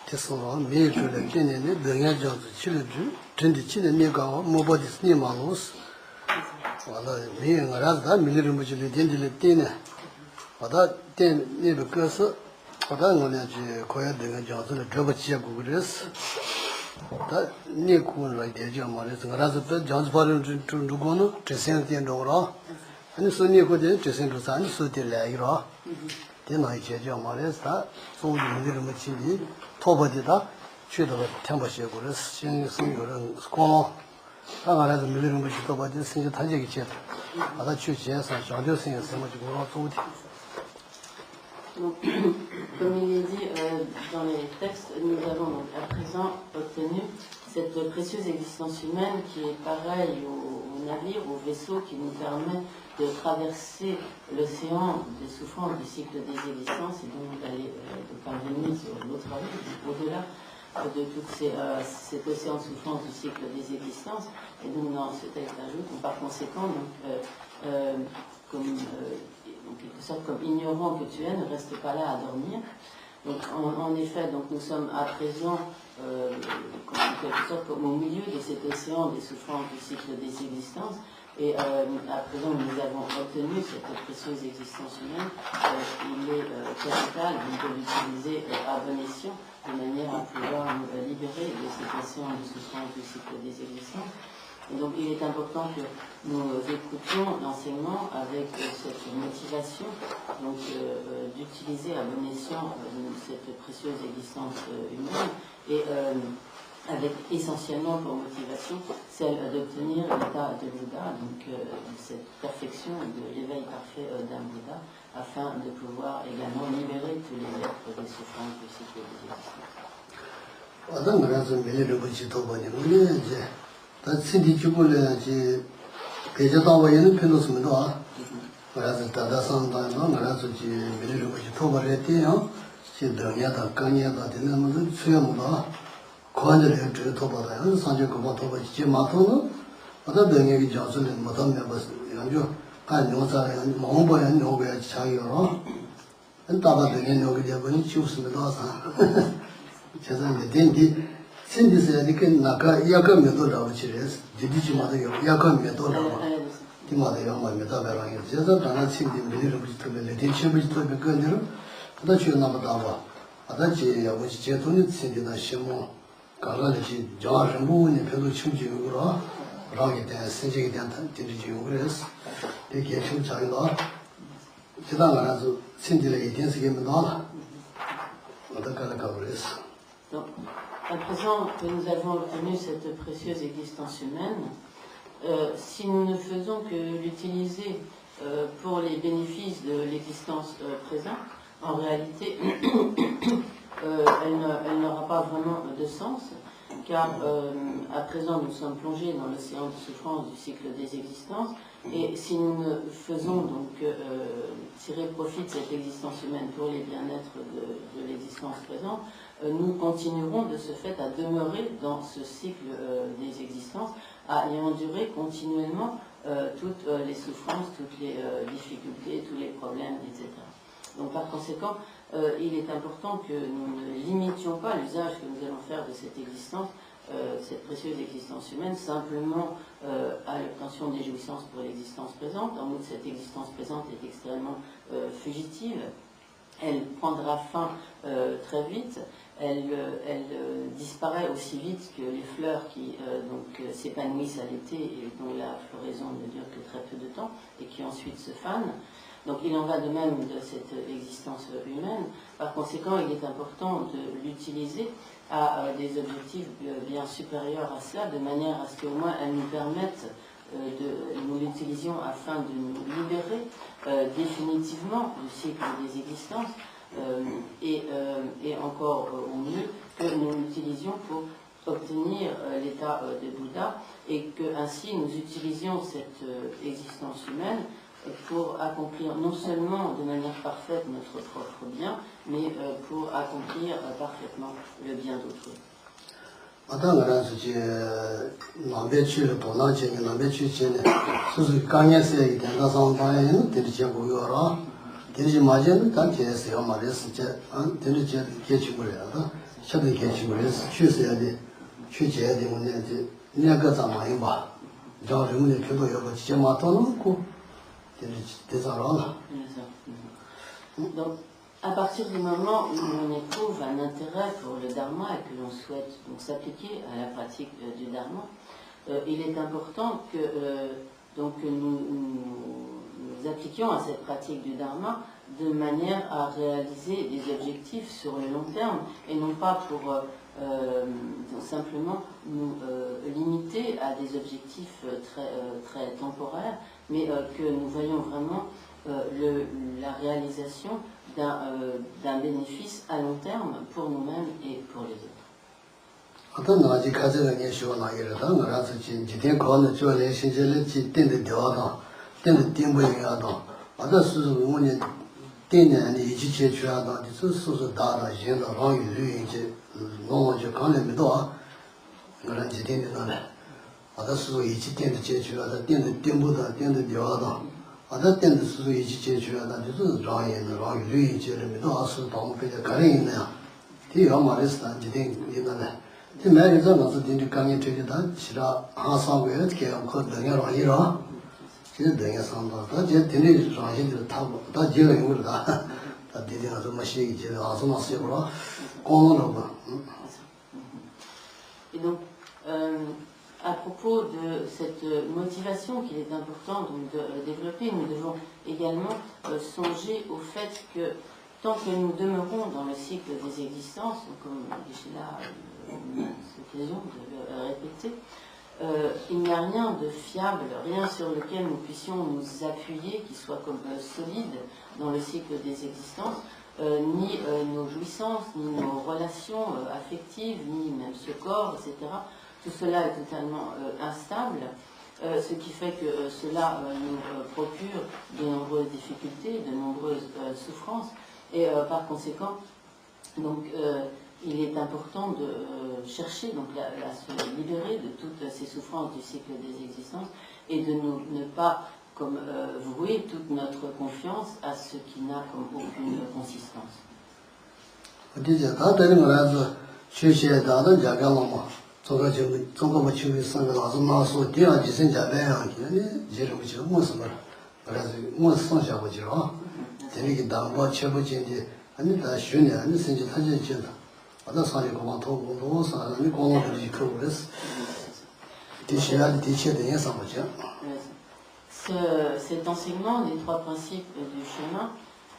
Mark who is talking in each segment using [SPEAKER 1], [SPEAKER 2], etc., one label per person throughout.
[SPEAKER 1] Tesoro, major opinion, the angel of the children, 22 Nigawa, Mobodis Nimalos, or being a rather military dinner. Or that 10 neighbor cursor, or that one as you acquired the Johnson, the Dravachia Gugris. That Nikun right there, John Morris, rather John's body to Dugono, to Saint Dora, and so near good to Saint Rosan, so till Laira. Then I said, John Morris, that so the little machine, Tobadida, should have a temperature, singing single squall. I had a million which you about this in the Tajik. Other churches and shall do sing so much more food.
[SPEAKER 2] Donc, comme il est dit dans les textes, nous avons donc à présent obtenu cette précieuse existence humaine qui est pareille au navire, au vaisseau qui nous permet de traverser l'océan des souffrances du cycle des existences et donc d'aller de parvenir sur l'autre rive, au-delà de tout cet océan de souffrance du cycle des existences. Et donc dans ce texte ajoute, par conséquent, en quelque sorte comme ignorant que tu es, ne reste pas là à dormir. Donc en effet, donc, nous sommes à présent en quelque sorte comme au milieu de cet océan des souffrances du cycle des existences. Et à présent, nous avons obtenu cette précieuse existence humaine. Il est capital de l'utiliser à bon escient, de manière à pouvoir nous libérer de cet océan de souffrance du cycle des existences. Et donc il est important que nous écoutions l'enseignement avec cette motivation d'utiliser à bon escient cette précieuse existence humaine et avec essentiellement pour motivation celle d'obtenir l'état de Bouddha, donc cette perfection de l'éveil parfait d'un Bouddha, afin de pouvoir également libérer tous les êtres des souffrances du cycle des existences. That's the Jubilee. Pejatawayan Penusmino, whereas the Tadasan Dino, whereas the Military, she Danyata, Kanyata, Dinamo, Fiamma, Quandary to Toba, Sanjakoba, Jimatono, other than Yavi Johnson and Madame Yanjo, I know that Momba and Nowhere Chayoro, and Taba the Nogia when he chooses Medasa. Chazan the Dindy. Since they can Naka Yaka Medola, which is Judicial Yaka Medola, Timothy Yama Metabara, Jazza, and I think the military to the Letitia, which to be good, that you know Dava, Adachi, which Jetonit, Sindina Shimo, Karalachi, George and Moon, and Peluchi, Rocket and Sinjik and Tijugres, they get you child. Chidanga, Sindila, against game dollar. What the color is. À présent que nous avons obtenu cette précieuse existence humaine, si nous ne faisons que l'utiliser pour les bénéfices de l'existence présente, en réalité, elle n'aura pas vraiment de sens, car à présent nous sommes plongés dans l'océan de souffrance du cycle des existences, et si nous ne faisons donc tirer profit de cette existence humaine pour les bien-être de l'existence présente, nous continuerons de ce fait à demeurer dans ce cycle des existences, à y endurer continuellement toutes les souffrances, toutes les difficultés, tous les problèmes, etc. Donc par conséquent, il est important que nous ne limitions pas l'usage que nous allons faire de cette existence, cette précieuse existence humaine, simplement à l'obtention des jouissances pour l'existence présente. En outre, cette existence présente est extrêmement fugitive. Elle prendra fin très vite. Elle disparaît aussi vite que les fleurs qui s'épanouissent à l'été et dont la floraison ne dure que très peu de temps et qui ensuite se fanent. Donc il en va de même de cette existence humaine. Par conséquent, il est important de l'utiliser à des objectifs bien supérieurs à cela, de manière à ce qu'au moins elle nous permette nous l'utilisions afin de nous libérer définitivement du cycle des existences et encore au mieux que nous l'utilisions pour obtenir l'état de Bouddha et que ainsi nous utilisions cette existence humaine pour accomplir non seulement de manière parfaite notre propre bien, mais pour accomplir parfaitement le bien d'autrui.
[SPEAKER 1] Did imagine that yes, your mother's didn't get you real. Shouldn't get you real. Choose the choose the Niagazama. John Rumini Kubo, Chimatono, these are all.
[SPEAKER 2] Donc, à partir du moment où on éprouve un intérêt pour le dharma et que l'on souhaite donc s'appliquer à la pratique du dharma, il est important que donc nous appliquions à cette pratique du dharma de manière à réaliser des objectifs sur le long terme et non pas pour simplement nous limiter à des objectifs très temporaires, mais que nous voyons vraiment la réalisation d'un bénéfice à long terme pour nous-mêmes et pour les autres. Et donc, à propos de cette motivation qu'il est important donc, de développer, nous devons également songer au fait que tant que nous demeurons dans le cycle des existences, donc, comme Geshe-la a eu l'occasion de le répéter, il n'y a rien de fiable, rien sur lequel nous puissions nous appuyer, qui soit comme solide dans le cycle des existences, ni nos jouissances, ni nos relations affectives, ni même ce corps, etc. Tout cela est totalement instable, ce qui fait que cela nous procure de nombreuses difficultés, de nombreuses souffrances, et par conséquent, donc, il est important de chercher donc, à se libérer de toutes ces souffrances du cycle des existences et de ne pas comme, vouer toute notre confiance à ce qui n'a comme aucune consistance. Cet enseignement des trois principes du chemin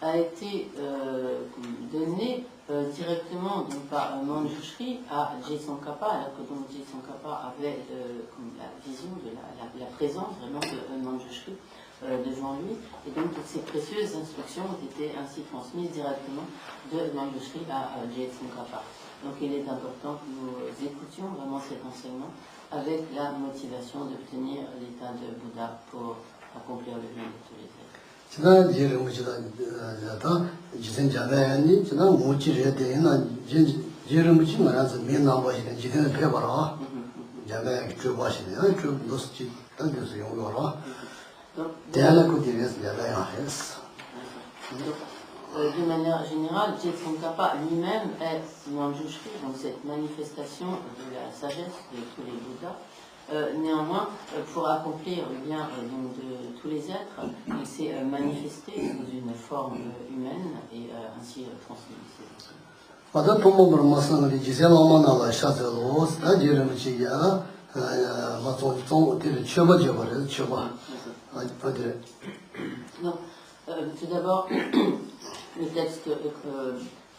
[SPEAKER 2] a été donné directement donc, par Manjushri à Je Tsongkhapa, alors que donc Je Tsongkhapa avait la vision de la présence vraiment de Manjushri devant lui, et donc toutes ces précieuses instructions ont été ainsi transmises directement de Manjushri à Je Tsongkhapa. Donc il est important que nous écoutions vraiment cet enseignement avec la motivation d'obtenir l'état de Bouddha pour accomplir le bien de tous les êtres. De manière générale, Je Tsongkhapa lui-même est Manjushri, donc cette manifestation de la sagesse de tous les Bouddhas. Néanmoins, pour accomplir le bien donc, de tous les êtres, il s'est manifesté sous une forme humaine et ainsi transmis. Donc, tout d'abord, le texte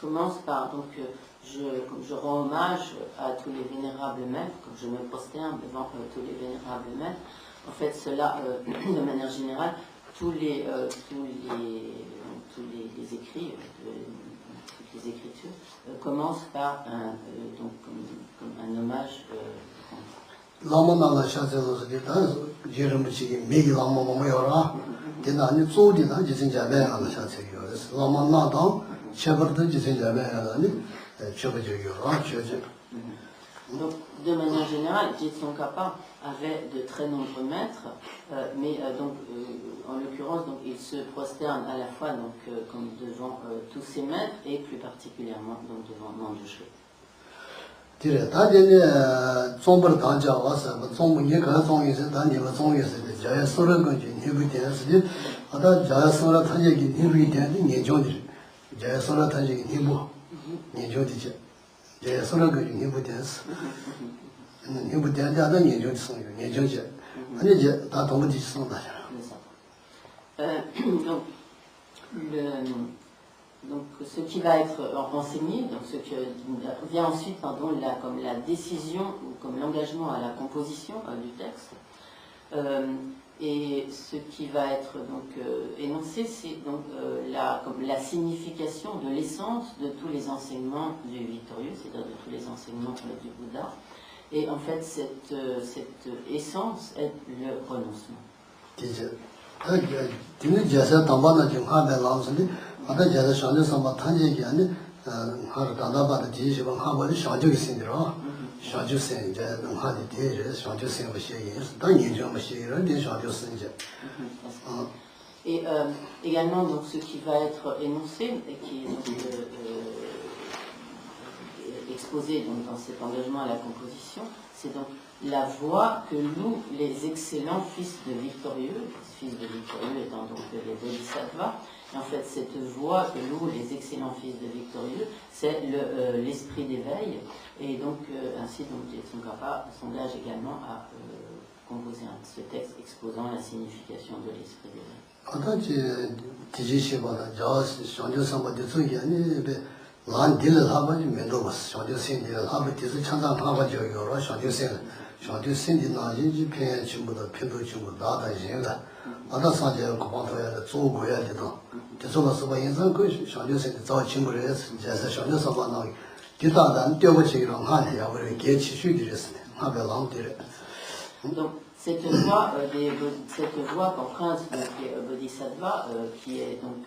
[SPEAKER 2] commence par donc je rends hommage à tous les vénérables maîtres, comme je me prosterne devant tous les vénérables maîtres. En fait, cela, de manière générale, tous les écrits, toutes les écritures commencent par donc, comme un hommage. Donc, de manière générale, Tsongkhapa avait de très nombreux maîtres, mais en l'occurrence, il se prosterne à la fois comme devant tous ses maîtres et plus particulièrement donc, devant Manjushri.
[SPEAKER 1] dire 다제네 좀벌 단자 와서 좀 얘가 좀 있어 단지가 좀 있어 자야 소를 거지 해비 되는지 아다 자야 소라 탄제기 해비 되는 예정들 자야 소라 탄제기 해부 예정이지 자야 소라 거지 해비 되었어 해비 되는데 아다 예정이 성요 예정이지 아니 이제 다 동문지 성다
[SPEAKER 2] Donc, ce qui va être enseigné, donc ce que vient ensuite, comme la décision ou comme l'engagement à la composition du texte, et ce qui va être énoncé, c'est donc la signification de l'essence de tous les enseignements du victorieux, c'est-à-dire de tous les enseignements du Bouddha. Et en fait, cette essence est le renoncement. 아다 자다 샤네 삼바 탄제기 아니 하르 다다바다 지시방 하고리 샤주기 신들어 샤주세 이제 하디 대제 샤주세 버시에 당연히 좀 버시를 대 샤주세 이제 Et également donc ce qui va être énoncé et qui est exposé donc, dans cet engagement à la composition, c'est donc la voie que louent les excellents fils de victorieux, les fils de victorieux étant donc les bodhisattvas. Et en fait, cette voie que louent les excellents fils de victorieux, c'est l'esprit d'éveil. Et donc, ainsi, Tsongkhapa s'engage également à composer ce texte exposant la signification de l'esprit d'éveil. Donc, cette voie qu'empruntent les bodhisattvas, qui est donc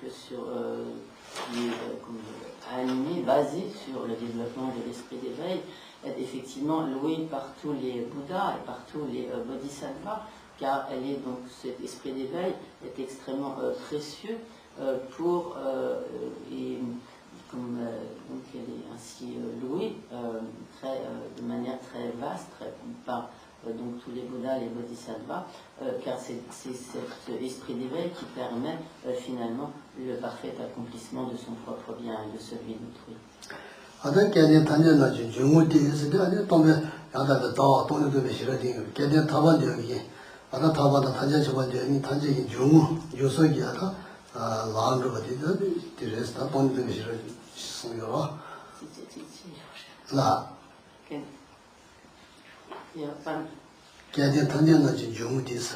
[SPEAKER 2] animée, basée sur le développement de l'esprit d'éveil, est effectivement louée par tous les Bouddhas et par tous les bodhisattvas, car cet esprit d'éveil est extrêmement précieux pour donc elle est ainsi louée de manière très vaste par donc tous les Bouddhas, les Bodhisattvas, car c'est cet esprit d'éveil qui permet finalement le parfait accomplissement de son propre bien et de celui d'autrui.
[SPEAKER 1] Kaya tanya na chi jungu disa.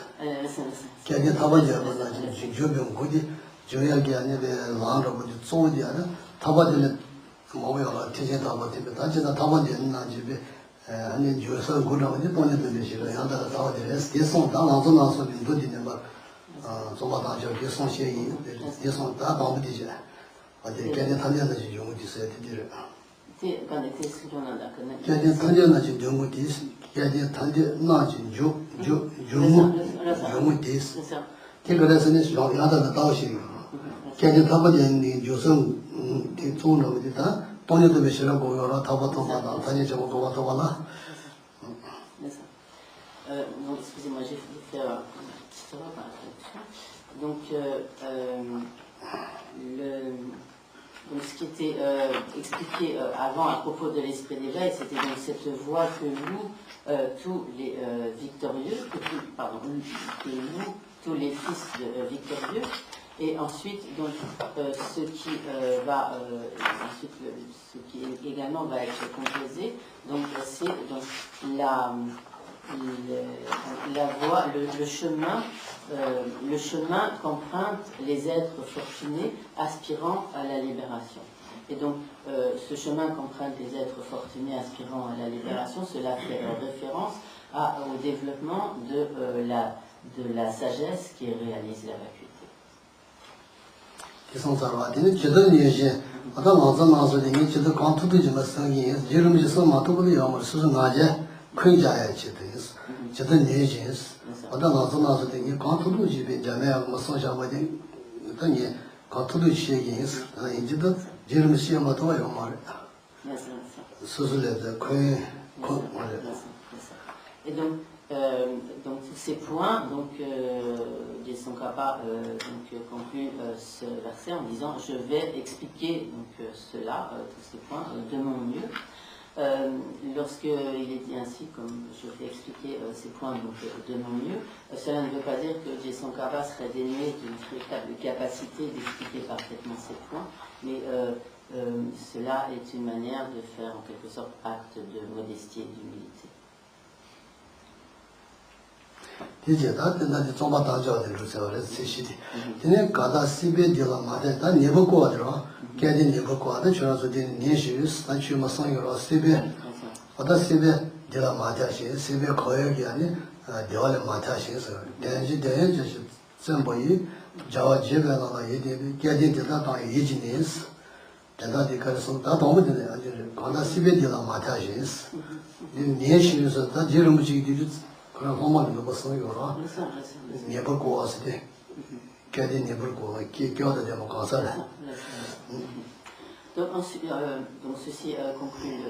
[SPEAKER 1] Kaya taba jaba na chi jubyung kudi, juya kaya nebe langa kudi tsong diya na, taba jile mawe wala tijen taba tibe, tachi na taba jile na jibe, ane juya sa kura wadi tonya tibe shiro, yanda la taba jile, di song, da langzo na so bin dudi neba, zomba tang jio, di song xie yin, di song, da bambu di jile. Wadi kaya tanya na chi jungu disa ya di dire. Kaya tanya na chi jungu disa. Kaya tanya na chi jungu disa. Kaya rasa ni yada da dao xing. Kaya taba ni yusung di zong na wadi da, tonya tibe shiro goyo ra, taba toba da, tanya chabo goba toba la.
[SPEAKER 2] Excusez-moi, j'ai fait une petite erreur par la traduction. Donc, donc, ce qui était expliqué avant à propos de l'esprit d'éveil, c'était donc cette voie que louent tous les victorieux, que louent tous les fils victorieux, et ensuite donc ce qui également va être composé, donc c'est donc la voie, le chemin qu'empruntent les êtres fortunés aspirant à la libération. Et donc, ce chemin qu'empruntent les êtres fortunés aspirant à la libération, cela fait référence au développement de la sagesse qui réalise la vacuité.
[SPEAKER 1] 어떤 어떤 나서들이 저도 관투도 좀 생기 이름이 좀 맞도록 요말 수준 나제 큰 자야 지도스 저도 내지스 어떤 어떤 나서들이 관투도 집에 자매하고 뭐 소샤바디 어떤이 관투도 시행이스 이제도 이름이 시험 맞도록 요말 수술에서 큰
[SPEAKER 2] Et donc tous ces points, donc Jason Kappa conclut ce verset en disant je vais expliquer donc cela, tous ces points de mon mieux. Lorsqu'il est dit ainsi, comme je vais expliquer ces points donc, de mon mieux, cela ne veut pas dire que Jason Kappa serait dénué d'une véritable capacité d'expliquer parfaitement ces points, mais cela est une manière de faire en quelque sorte acte de modestie et d'humilité.
[SPEAKER 1] 이제 다들 좀 받아줘야 될 거라서 세시디. 근데 가다 시베 되라 마데 다 네버고 하더라. 걔네 네버고 하다 저라서 되는 네시스 단추 마성이로 시베. 어다 시베 되라 마다시 시베 거역이 아니 되어래 마다시서. 대지 대지 전부이 자와 제배나가 예대 걔네 되다 다 예지네스. 대다디 가서 다 도움이 되네. 아주 가다 시베 되라 마다시스. 네시스 다 제르무지들이 그런 호모는 뭐 써요라. 네버 고아스데. 걔네 네버 고아 끼껴도 되면 가서라.
[SPEAKER 2] Donc, ceci conclut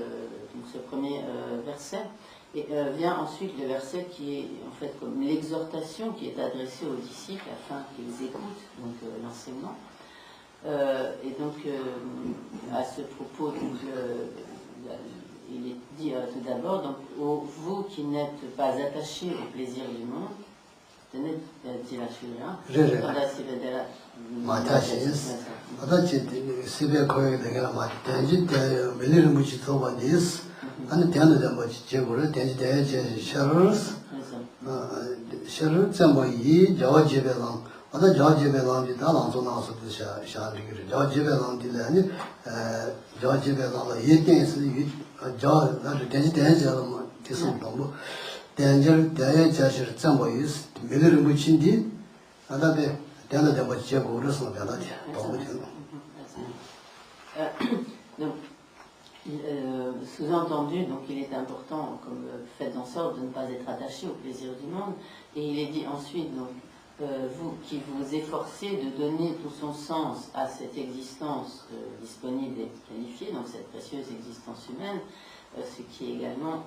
[SPEAKER 2] donc ce premier verset. Et vient ensuite le verset qui est en fait comme l'exhortation qui est adressée aux disciples afin qu'ils écoutent donc l'enseignement. Et donc à ce propos, donc, il est dit tout d'abord, donc vous qui n'êtes pas attachés au plaisir du monde, tenez, dit la Shura,
[SPEAKER 1] 마타시스 아다치 시베 거에 내가 마타지 대 밀리는 무지 소반디스 아니 대안에 뭐 제고를 대지 대지 셔르스 셔르 점뭐 이 저지베랑 아다 저지베랑이 다랑서 나서도 샤리기를 저지베랑이 아니 저지베랑 예iten스 저 나도 대지 대지라고 됐습니다 뭐 대지 대지 점뭐 이 밀리는 무지인데 아다데
[SPEAKER 2] Donc, sous-entendu, donc il est important, comme faites en sorte de ne pas être attaché au plaisir du monde. Et il est dit ensuite, donc, vous qui vous efforcez de donner tout son sens à cette existence disponible et qualifiée, donc cette précieuse existence humaine, ce qui est également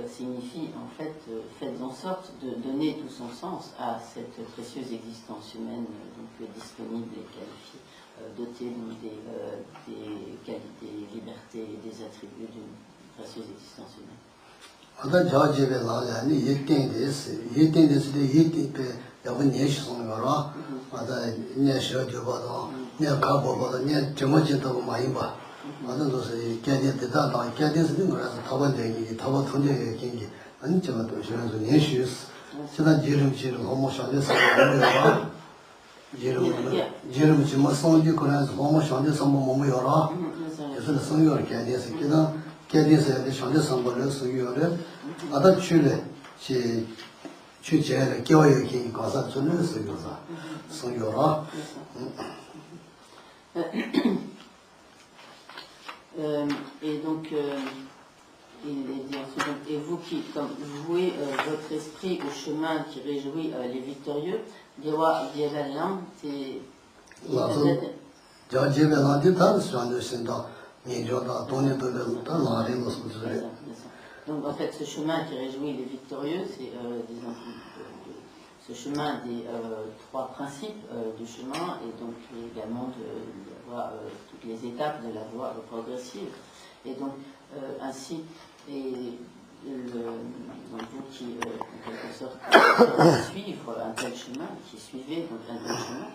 [SPEAKER 2] signifie en fait, faites en sorte de donner tout son sens à cette précieuse existence humaine donc disponible et qualifiée, dotée donc, des qualités, libertés et des attributs d'une précieuse existence humaine.
[SPEAKER 1] 아는도서 개대다 다 개대스는 거라서 타반되기 타반 통제의 경기 아니 제가 또 저는 예슈스 제가 지름 너무 샤데서 뭐야 지름 좀 성지 거라서 너무 샤데서 뭐 요라 그래서 성요를 개대서 기다 개대서 내 샤데서 뭐를 성요를 아다 출래 지 주제를 교육이 가서 주는 성요사 성요라
[SPEAKER 2] Et donc, il est dit ensuite, et vous qui comme, vouez votre esprit au chemin qui réjouit les victorieux, Dewa Dievelam, c'est... Donc en fait, ce chemin qui réjouit les victorieux, c'est ce chemin des trois principes du chemin et donc également de la voie, toutes les étapes de la voie progressive. Et donc ainsi, donc vous qui en quelque sorte suivre un tel chemin, qui suivez donc un tel chemin,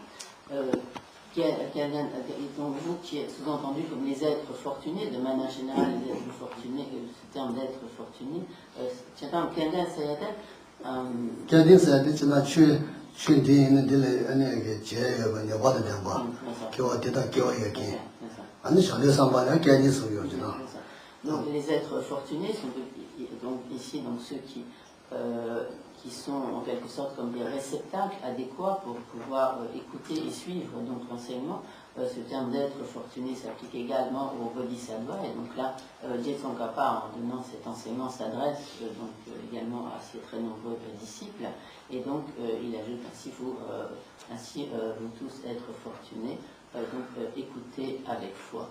[SPEAKER 2] donc vous qui êtes sous-entendu comme les êtres fortunés, de manière générale les êtres fortunés, ce terme d'être fortuné, c'est un Canada Sayadel.
[SPEAKER 1] 개대서 되지나 춘디는 딜에 아니게 제가 여봐도 된 거. 교대다 교육이. 아니 전에서 말이야 개대서 요지나.
[SPEAKER 2] Donc les êtres fortunés sont donc ici donc ceux qui sont en quelque sorte comme des réceptacles adéquats pour pouvoir écouter et suivre donc l'enseignement. ce terme d'être fortuné s'applique également au bodhisattva, et donc là, Tsongkhapa, en donnant cet enseignement, s'adresse également à ses très nombreux disciples, et donc il ajoute ainsi vous tous être fortunés, donc écoutez avec foi.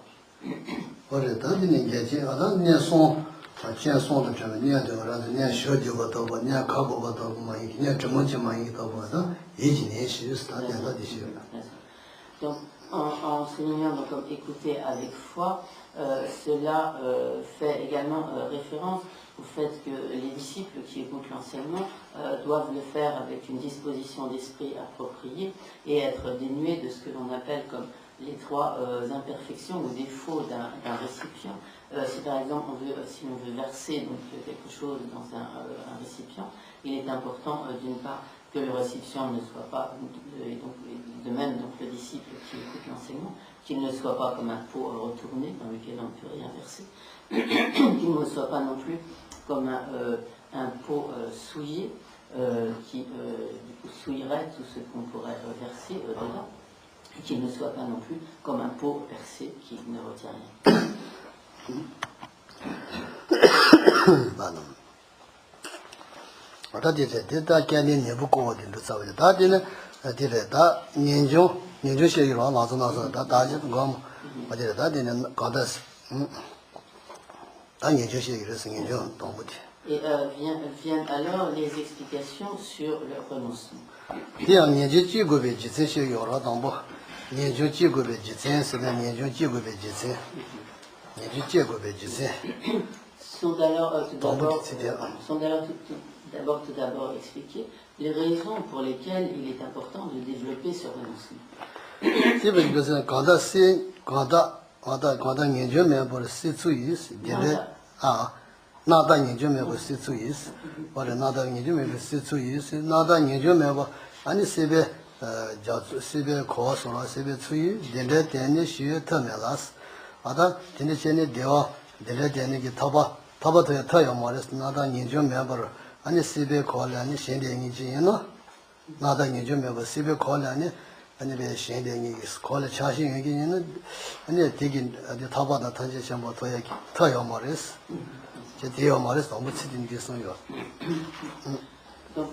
[SPEAKER 2] Donc, en soulignant donc, comme écouter avec foi, cela fait également référence au fait que les disciples qui écoutent l'enseignement doivent le faire avec une disposition d'esprit appropriée et être dénués de ce que l'on appelle comme les trois imperfections ou défauts d'un récipient. Si par exemple si on veut verser donc, quelque chose dans un récipient, il est important d'une part que le récipient ne soit pas, et donc, de même donc, le disciple qui écoute l'enseignement, qu'il ne soit pas comme un pot retourné dans lequel on ne peut rien verser, qu'il ne soit pas non plus comme un pot souillé qui du coup souillerait tout ce qu'on pourrait verser dedans, et qu'il ne soit pas non plus comme un pot percé qui ne retient rien. Et viennent alors les explications sur le renoncement. Sont alors tout d'abord expliquées les raisons pour lesquelles il est important de développer ce renoncement. Donc,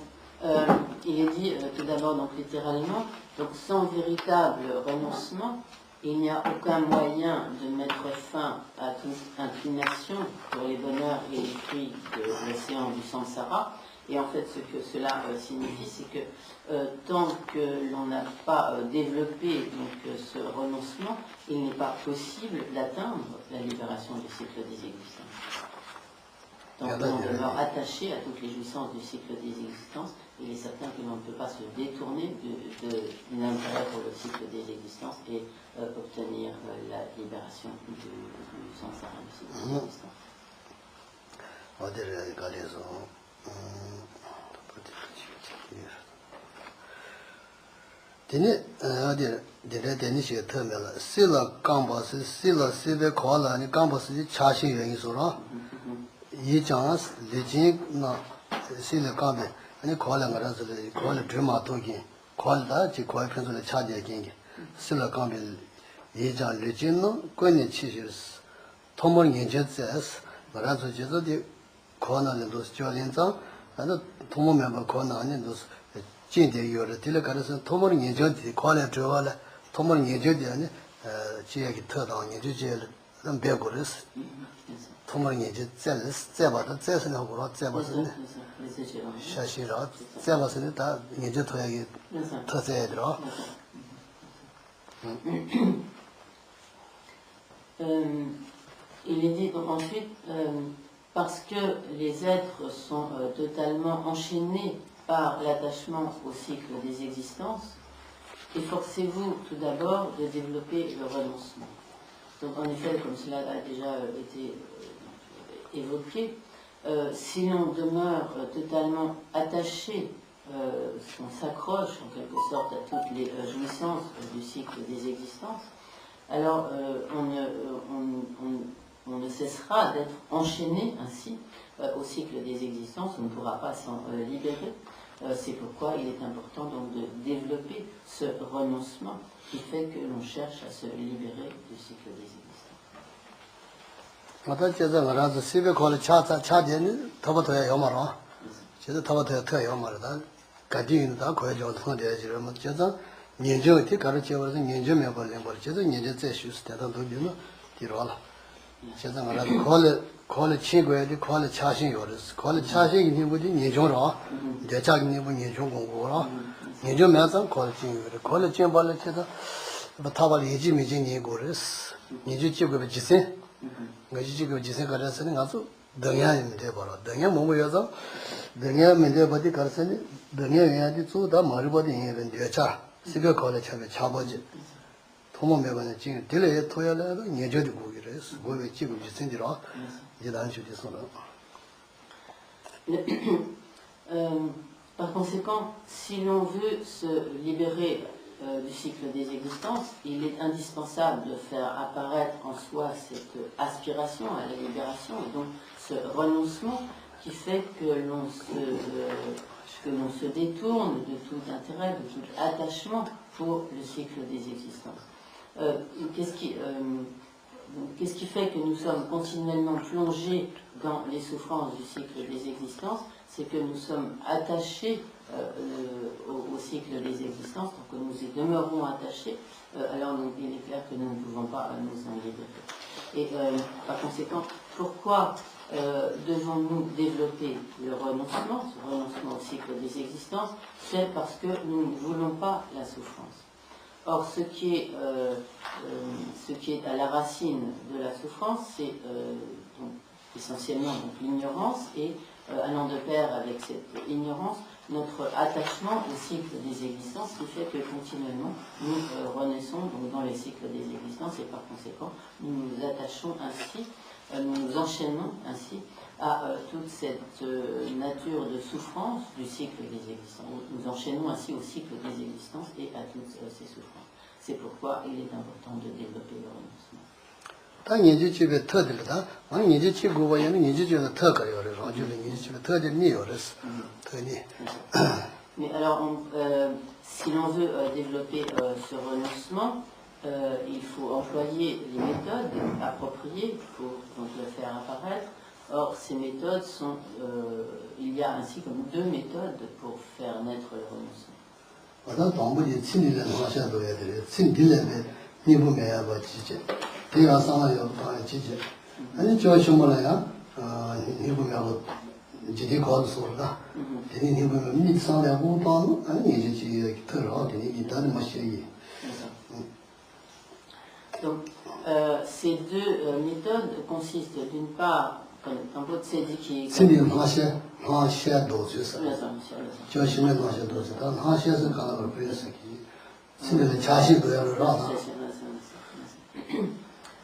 [SPEAKER 2] il est dit tout d'abord, donc littéralement, donc sans véritable renoncement, il n'y a aucun moyen de mettre fin à toute inclination pour les bonheurs et les fruits de l'océan du samsara. Et en fait, ce que cela signifie, c'est que tant que l'on n'a pas développé donc, ce renoncement, il n'est pas possible d'atteindre la libération du cycle des existences. Donc on demeure attaché à toutes les jouissances du cycle des existences. Il est certain que l'on ne peut pas se détourner d'un intérêt pour le cycle des existences et obtenir la libération du samsara, du cycle des existences. Il est dit donc ensuite, parce que les êtres sont totalement enchaînés par l'attachement au cycle des existences, efforcez-vous tout d'abord de développer le renoncement. Donc en effet, comme cela a déjà été évoqué, si l'on demeure totalement attaché, si on s'accroche en quelque sorte à toutes les jouissances du cycle des existences, alors on ne cessera d'être enchaîné ainsi au cycle des existences, on ne pourra pas s'en libérer. C'est pourquoi il est important donc de développer ce renoncement qui fait que l'on cherche à se libérer du cycle des existences.
[SPEAKER 1] Call Chigway, call Chashin yours, call Chashin in with Nijora, the Chagni with Nijongora, Nijom Mazan, call Ching, call Chimbala Cheta, but Taval Yiji Mijin Goris, Niji with Jisen, Gaji with Jisen Garasani also, Danya in Debora, Danya Momoyaza, Danya Mendebadi Karsani, Danya Yadizu, the Maribodi in the Cha, Siga College have a Chabaji. Tomo Mevan, Delay Toyala, Nijodi Gugis, go with Chibu Jisindira.
[SPEAKER 2] Par conséquent, si l'on veut se libérer du cycle des existences, il est indispensable de faire apparaître en soi cette aspiration à la libération et donc ce renoncement qui fait que l'on se détourne de tout intérêt, de tout attachement pour le cycle des existences. Qu'est-ce qui fait que nous sommes continuellement plongés dans les souffrances du cycle des existences? C'est que nous sommes attachés au cycle des existences, tant que nous y demeurons attachés, alors il est clair que nous ne pouvons pas nous en libérer. Et par conséquent, pourquoi devons-nous développer le renoncement, ce renoncement au cycle des existences? C'est parce que nous ne voulons pas la souffrance. Or, ce qui est à la racine de la souffrance, c'est essentiellement l'ignorance et, allant de pair avec cette ignorance, notre attachement au cycle des existences qui fait que continuellement nous renaissons donc, dans les cycles des existences et par conséquent nous nous attachons ainsi, nous nous enchaînons ainsi à toute cette nature de souffrance du cycle des existences. Nous enchaînons ainsi au cycle des existences et à toutes ces souffrances. C'est pourquoi il est important de développer le renoncement. Mais alors, si l'on veut développer ce renoncement, il faut employer les méthodes appropriées pour donc, le faire apparaître. Or, ces méthodes sont, il y a ainsi comme deux méthodes pour faire naître le renoncement. Donc, ces deux méthodes consistent d'une part, en votre sédit qui est...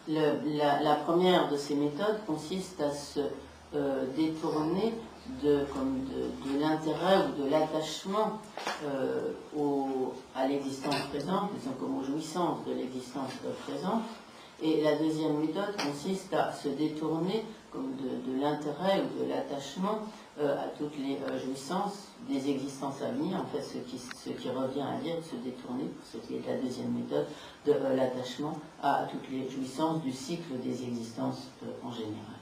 [SPEAKER 2] La première de ces méthodes consiste à se détourner de l'intérêt ou de l'attachement à l'existence présente, disons comme aux jouissances de l'existence présente. Et la deuxième méthode consiste à se détourner comme de l'intérêt ou de l'attachement à toutes les jouissances des existences à venir, en fait ce qui revient à dire de se détourner, pour ce qui est la deuxième méthode, de l'attachement à toutes les jouissances du cycle des existences en général.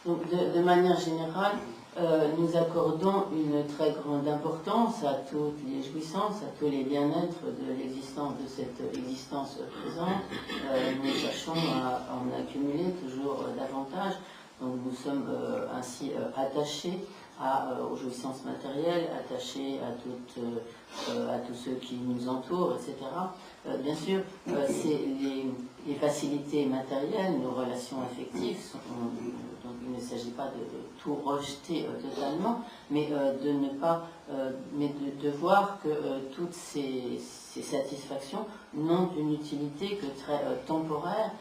[SPEAKER 2] Donc, de manière générale, nous accordons une très grande importance à toutes les jouissances, à tous les bien-être de l'existence, de cette existence présente. Nous cherchons à en accumuler toujours davantage. Donc nous sommes ainsi attachés aux jouissances matérielles, attachés à tous ceux qui nous entourent, etc. Bien sûr, c'est les facilités matérielles, nos relations affectives, donc il ne s'agit pas de tout rejeter totalement, mais de ne pas, mais de voir que toutes ces satisfactions n'ont une utilité que très temporaire,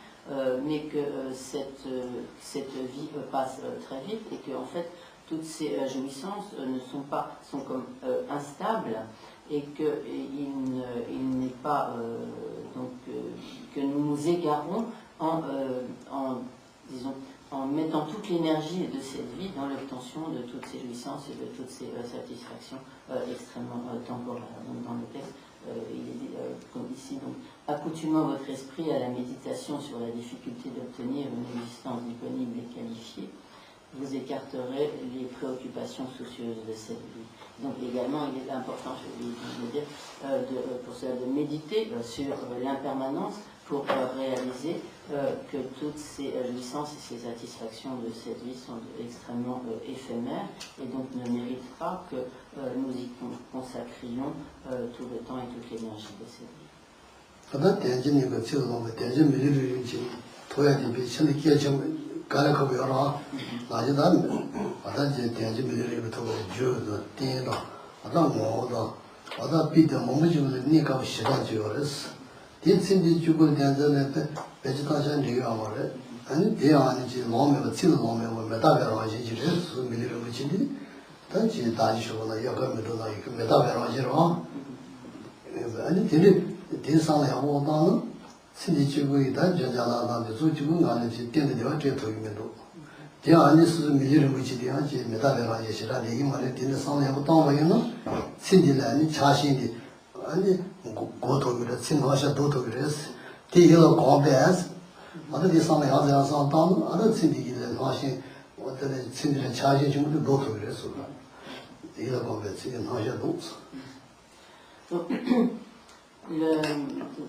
[SPEAKER 2] mais que cette vie passe très vite et que en fait toutes ces jouissances sont comme instables et qu'il n'est pas donc que nous nous égarons disons, en mettant toute l'énergie de cette vie dans l'obtention de toutes ces jouissances et de toutes ces satisfactions extrêmement temporaires. Donc, dans le texte, il est dit, comme ici, donc, accoutumant votre esprit à la méditation sur la difficulté d'obtenir une existence disponible et qualifiée, vous écarterez les préoccupations soucieuses de cette vie. Donc également, il est important, je vais dire, pour cela de méditer sur l'impermanence pour réaliser que toutes ces jouissances et ces satisfactions de cette vie sont extrêmement éphémères et donc ne méritent pas que nous y consacrions tout le temps et toute l'énergie de cette vie.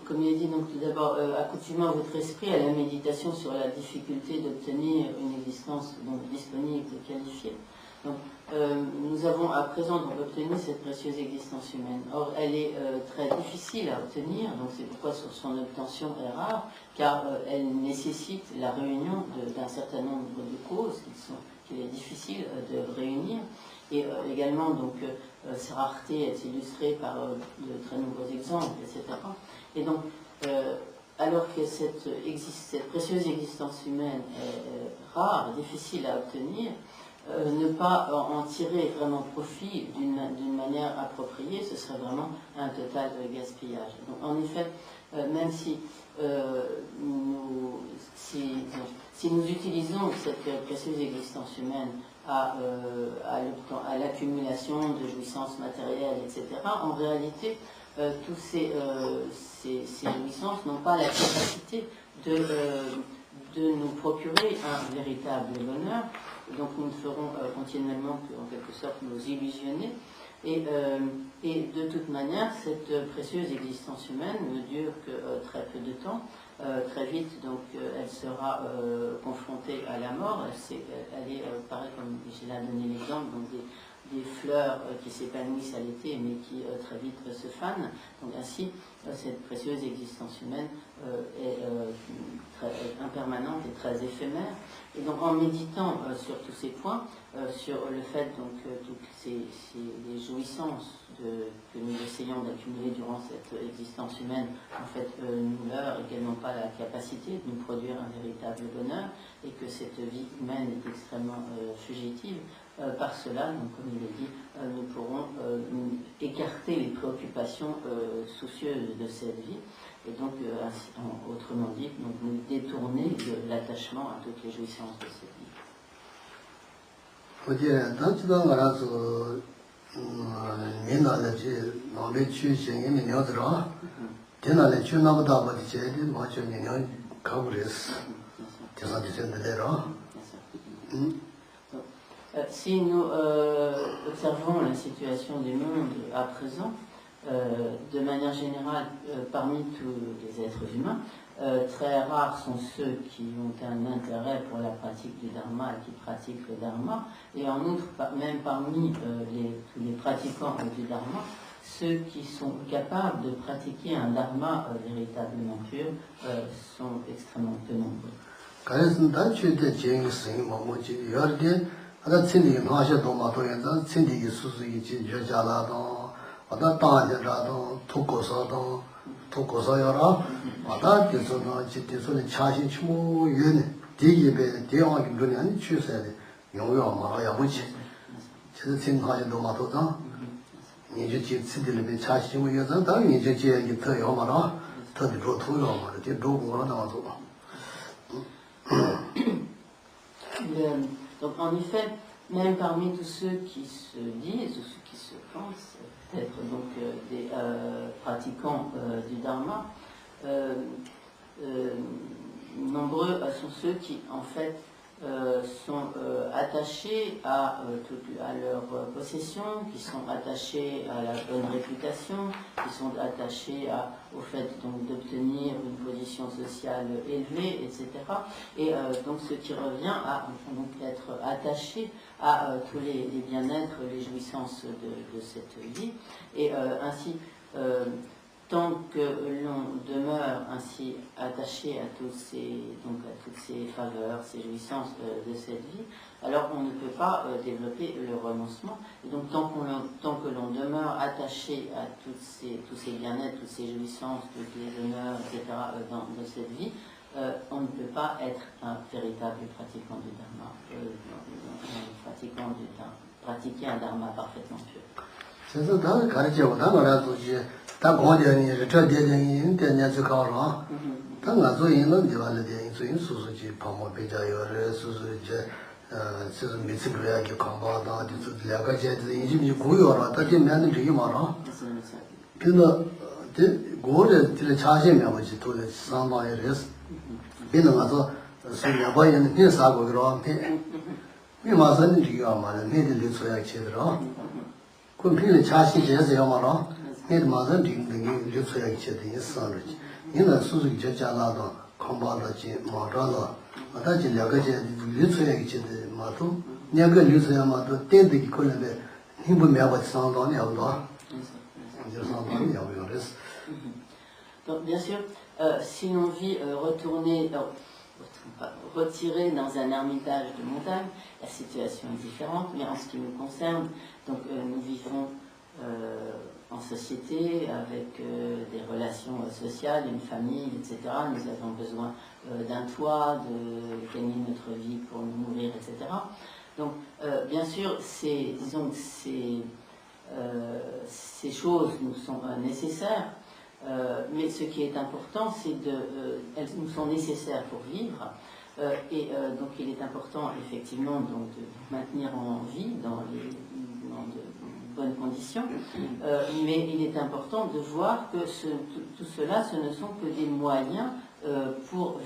[SPEAKER 2] Comme il est dit, donc tout d'abord, accoutumant votre esprit à la méditation sur la difficulté d'obtenir une existence donc, disponible et qualifiée. Donc, nous avons à présent donc, obtenu cette précieuse existence humaine. Or, elle est très difficile à obtenir, donc c'est pourquoi son obtention est rare, car elle nécessite la réunion d'un certain nombre de causes qu'il est difficile de réunir. Et également, donc, sa rareté est illustrée par de très nombreux exemples, etc. Et donc, alors que cette précieuse existence humaine est rare, difficile à obtenir, ne pas en tirer vraiment profit d'une manière appropriée, ce serait vraiment un total gaspillage. Donc, en effet, même si nous utilisons cette précieuse existence humaine à l'accumulation de jouissances matérielles, etc., en réalité, tous ces jouissances n'ont pas la capacité de nous procurer un véritable bonheur. Donc nous ne ferons continuellement qu'en quelque sorte nous illusionner. Et de toute manière, cette précieuse existence humaine ne dure que très peu de temps. Très vite, donc, elle sera confrontée à la mort. Elle est pareil, comme j'ai là donné l'exemple, donc des fleurs qui s'épanouissent à l'été, mais qui très vite se fanent. Donc ainsi, cette précieuse existence humaine est très impermanente et très éphémère. Et donc en méditant sur tous ces points, sur le fait donc toutes les jouissances que nous essayons d'accumuler durant cette existence humaine, en fait, nous leur également pas la capacité de nous produire un véritable bonheur, et que cette vie humaine est extrêmement fugitive. Par cela, donc, comme il est dit, nous pourrons écarter les préoccupations soucieuses de cette vie, et donc, autrement dit, donc, nous détourner de l'attachement à toutes les jouissances de cette vie. Si nous observons la situation du monde à présent, de manière générale, parmi tous les êtres humains, très rares sont ceux qui ont un intérêt pour la pratique du dharma et qui pratiquent le dharma. Et en outre, même parmi tous les pratiquants du dharma, ceux qui sont capables de pratiquer un dharma véritablement pur sont extrêmement peu nombreux. Donc en effet, même parmi tous ceux qui se disent ou ceux qui se pensent être donc des pratiquants du dharma, nombreux sont ceux qui en fait sont attachés à leur possession, qui sont attachés à la bonne réputation, qui sont attachés au fait donc d'obtenir une position sociale élevée, etc. Et donc ce qui revient à donc être attaché à tous les bien-être, les jouissances de cette vie, et ainsi tant que l'on demeure ainsi attaché à toutes ces faveurs, ces jouissances de cette vie, alors on ne peut pas développer le renoncement. Et donc tant que l'on demeure attaché à tous ces bien-être, toutes ces jouissances, tous les honneurs, etc. de cette vie, on ne peut pas être un véritable pratiquant du dharma, pratiquer un dharma parfaitement pur. Donc bien sûr, si l'on vit retiré dans un ermitage de montagne, la situation est différente, mais en ce qui nous concerne, donc nous vivons en société avec des relations sociales, une famille, etc. Nous avons besoin d'un toit, de gagner notre vie pour nous nourrir, etc. Donc bien sûr, ces choses nous sont nécessaires. Mais ce qui est important, c'est elles nous sont nécessaires pour vivre, et donc il est important effectivement donc, de maintenir en vie dans de bonnes conditions, mais il est important de voir que tout cela, ce ne sont que des moyens pour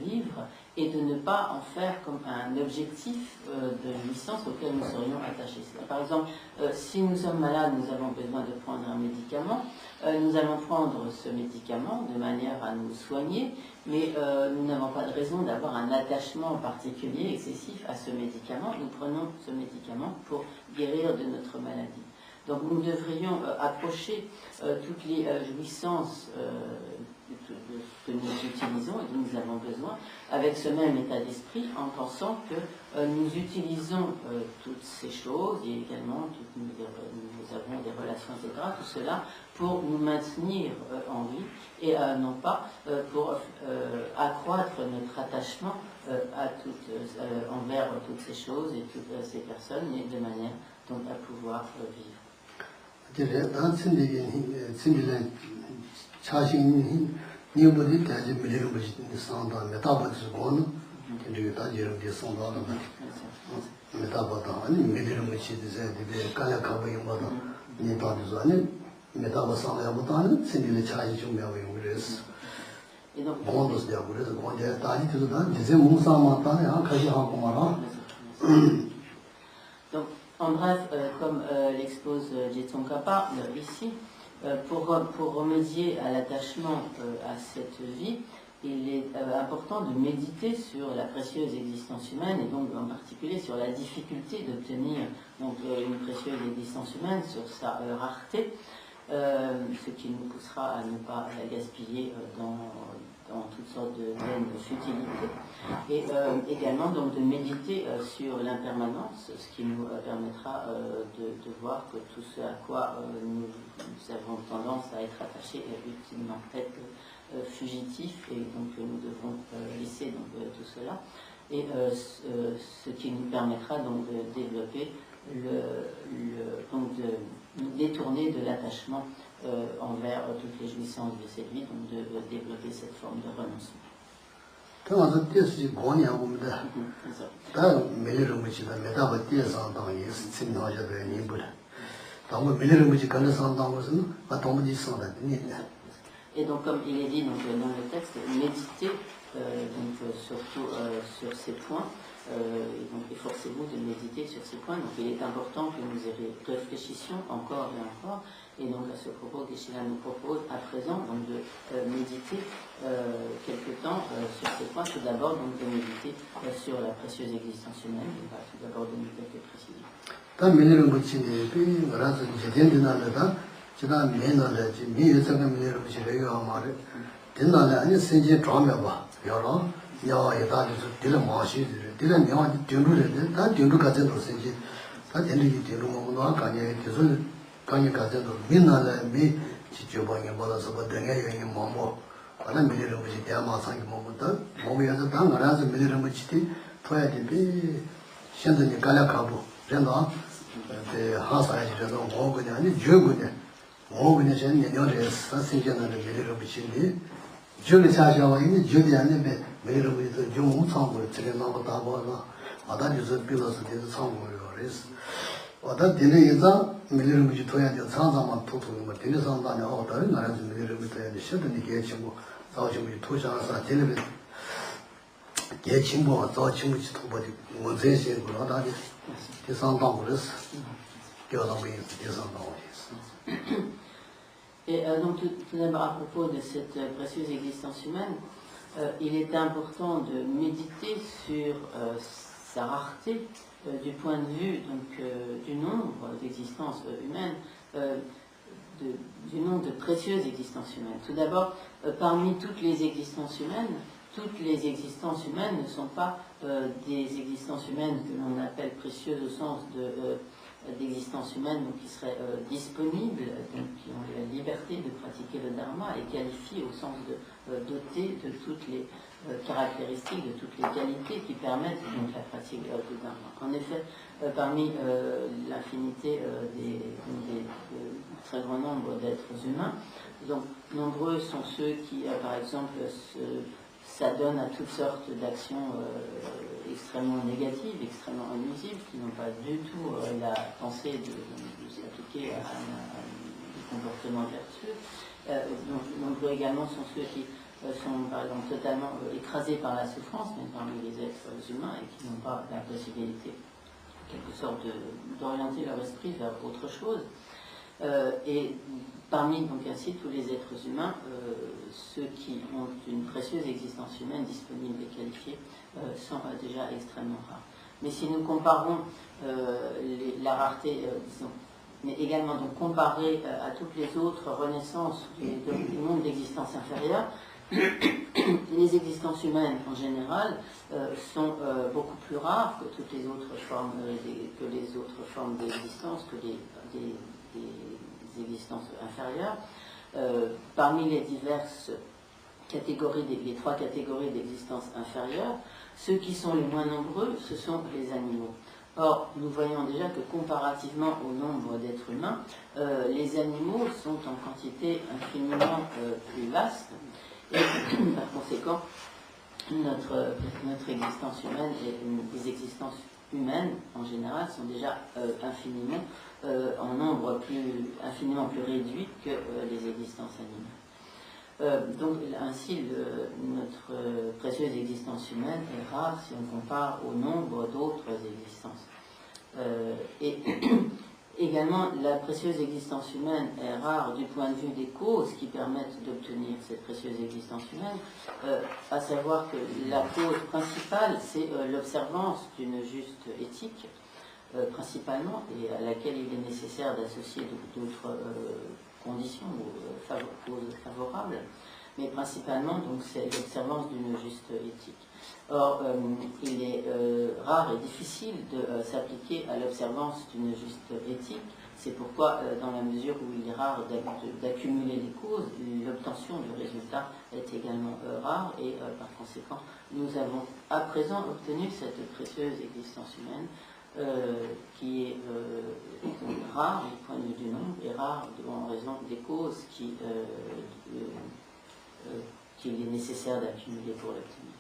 [SPEAKER 2] vivre et de ne pas en faire comme un objectif de jouissance auquel nous serions attachés. Par exemple, si nous sommes malades, nous avons besoin de prendre un médicament, nous allons prendre ce médicament de manière à nous soigner, mais nous n'avons pas de raison d'avoir un attachement particulier, excessif à ce médicament. Nous prenons ce médicament pour guérir de notre maladie. Donc nous devrions approcher toutes les jouissances que nous utilisons et dont nous avons besoin avec ce même état d'esprit, en pensant que nous utilisons toutes ces choses et également nous avons des relations, etc., tout cela pour nous maintenir en vie et non pas pour accroître notre attachement envers toutes ces choses et toutes ces personnes, et de manière donc à pouvoir vivre. Et donc, Donc, en bref, comme l'expose Tsongkhapa ici, pour remédier à l'attachement à cette vie, il est important de méditer sur la précieuse existence humaine et donc en particulier sur la difficulté d'obtenir une précieuse existence humaine, sur sa rareté, ce qui nous poussera à ne pas la gaspiller dans toutes sortes de vaines futilités, et également donc de méditer sur l'impermanence, ce qui nous permettra de voir que tout ce à quoi nous avons tendance à être attachés est ultimement fugitif, et donc nous devons laisser tout cela, et ce qui nous permettra donc de développer donc de nous détourner de l'attachement envers toutes les jouissances de cette vie, donc de développer cette forme de renoncement. Et donc, comme il est dit donc, dans le texte, méditez surtout sur ces points. Donc, efforcez-vous de méditer sur ces points. Donc, il est important que nous y réfléchissions encore et encore. Et donc, à ce propos, Geshe-la nous propose à présent donc, de méditer quelque temps sur ces points. Tout d'abord, donc, de méditer sur la précieuse existence humaine. Il va tout d'abord donner quelques précisions. Et donc tout d'abord à propos de cette précieuse existence humaine, il est important de méditer sur sa rareté du point de vue donc, du nombre d'existences humaines, du nombre de précieuses existences humaines. Tout d'abord, parmi toutes les existences humaines ne sont pas des existences humaines que l'on appelle précieuses au sens d'existence humaine, donc qui seraient disponibles, donc qui ont la liberté de pratiquer le dharma et qualifiées au sens de doter de toutes les caractéristiques, de toutes les qualités qui permettent donc la pratique du dharma. En effet, parmi l'infinité des très grand nombre d'êtres humains, donc nombreux sont ceux qui, par exemple, s'adonnent à toutes sortes d'actions extrêmement négatives, extrêmement nuisibles, qui n'ont pas du tout la pensée de s'appliquer à des comportements vertueux. Nombreux également sont ceux qui sont, par exemple, totalement écrasés par la souffrance, mais parmi les êtres humains, et qui n'ont pas la possibilité, en quelque sorte, d'orienter leur esprit vers autre chose. Et parmi donc ainsi tous les êtres humains, ceux qui ont une précieuse existence humaine disponible et qualifiée sont déjà extrêmement rares. Mais si nous comparons la rareté, disons, mais également donc comparée à toutes les autres renaissances du monde d'existence inférieure, les existences humaines en général sont beaucoup plus rares que toutes les autres formes, d'existence, que des existences inférieures. Parmi les diverses catégories, les trois catégories d'existence inférieure, ceux qui sont les moins nombreux, ce sont les animaux. Or, nous voyons déjà que comparativement au nombre d'êtres humains, les animaux sont en quantité infiniment plus vaste, et par conséquent, notre existence humaine et les existences humaines en général sont déjà infiniment en nombre infiniment plus réduit que les existences animales. Donc ainsi, notre précieux précieuse existence humaine est rare si on compare au nombre d'autres existences. Et également, la précieuse existence humaine est rare du point de vue des causes qui permettent d'obtenir cette précieuse existence humaine, à savoir que la cause principale, c'est l'observance d'une juste éthique, principalement, et à laquelle il est nécessaire d'associer d'autres conditions ou causes favorables, mais principalement, donc, c'est l'observance d'une juste éthique. Or, il est rare et difficile de s'appliquer à l'observance d'une juste éthique. C'est pourquoi, dans la mesure où il est rare d'accumuler les causes, l'obtention du résultat est également rare et, par conséquent, nous avons à présent obtenu cette précieuse existence humaine qui est rare du point de vue du nombre et rare en raison des causes qu'il est nécessaire d'accumuler pour l'obtenir.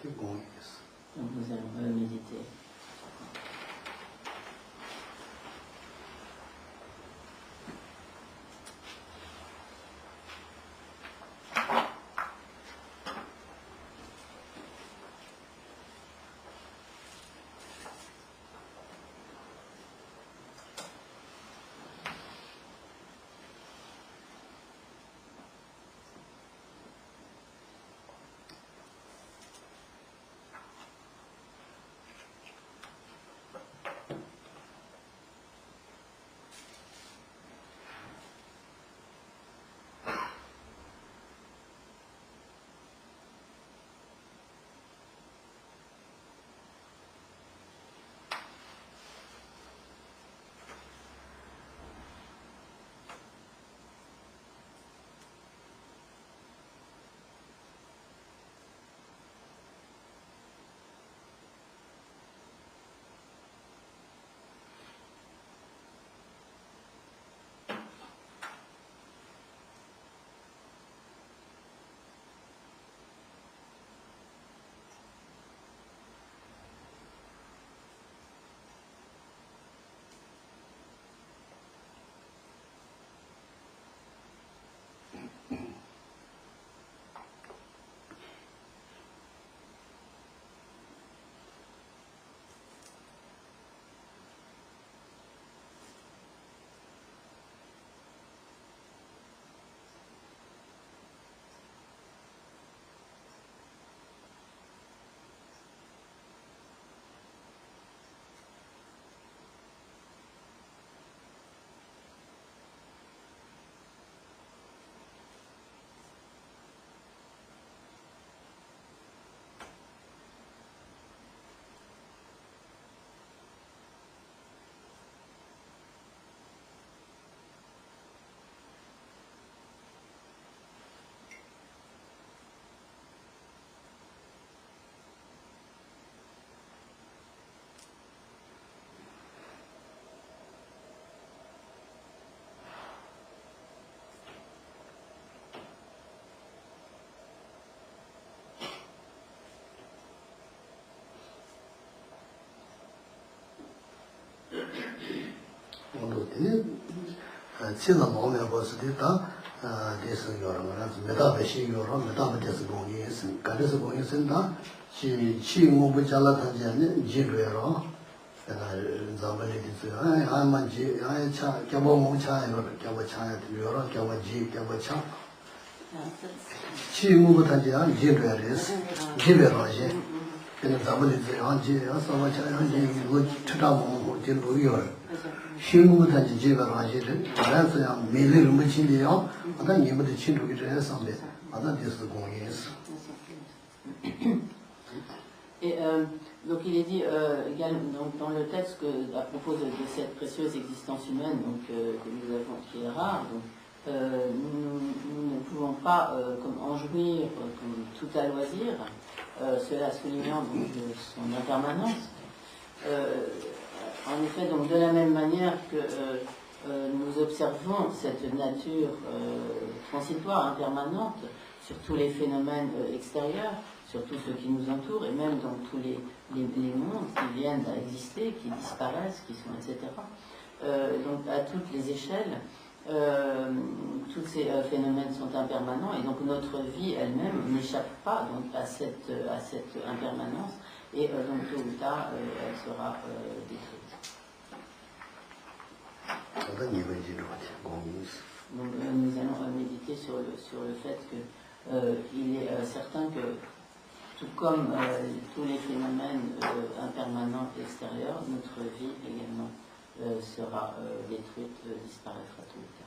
[SPEAKER 2] Donc nous allons méditer.
[SPEAKER 1] China Mome was the this Metabashi Euro, Metabatis Gongis, Gadis Gongis in the Chi Mubujala Tanjan, Jibero, and I Zamali, I'm a G, I Kabo Mucha, Kawacha, Euro, Kawaji, Kawacha. Chi Mubutanjan, Jiberis, Jiberoji, and the Zamali, Anji, Asamacha, would Tutamu, Jibu. 신문단지 제가 가지를 알아서야 매일 무친데요. 어떤 예물도 친구들이 해서 어떤 데서 공유했어.
[SPEAKER 2] Et donc il est dit également dans le texte que, à propos de cette précieuse existence humaine donc, que nous avons, qui est rare, donc, nous ne pouvons pas comme en jouir comme tout à loisir, cela soulignant donc, son impermanence. En effet, donc, de la même manière que nous observons cette nature transitoire, impermanente, sur tous les phénomènes extérieurs, sur tout ce qui nous entoure, et même dans tous les mondes qui viennent à exister, qui disparaissent, qui sont, etc. Donc, à toutes les échelles, tous ces phénomènes sont impermanents et donc notre vie elle-même n'échappe pas donc, à cette impermanence et donc tôt ou tard elle sera détruite. Donc nous allons méditer sur le fait qu'il est certain que tout comme tous les phénomènes impermanents extérieurs, notre vie également sera détruite, disparaîtra tout le temps.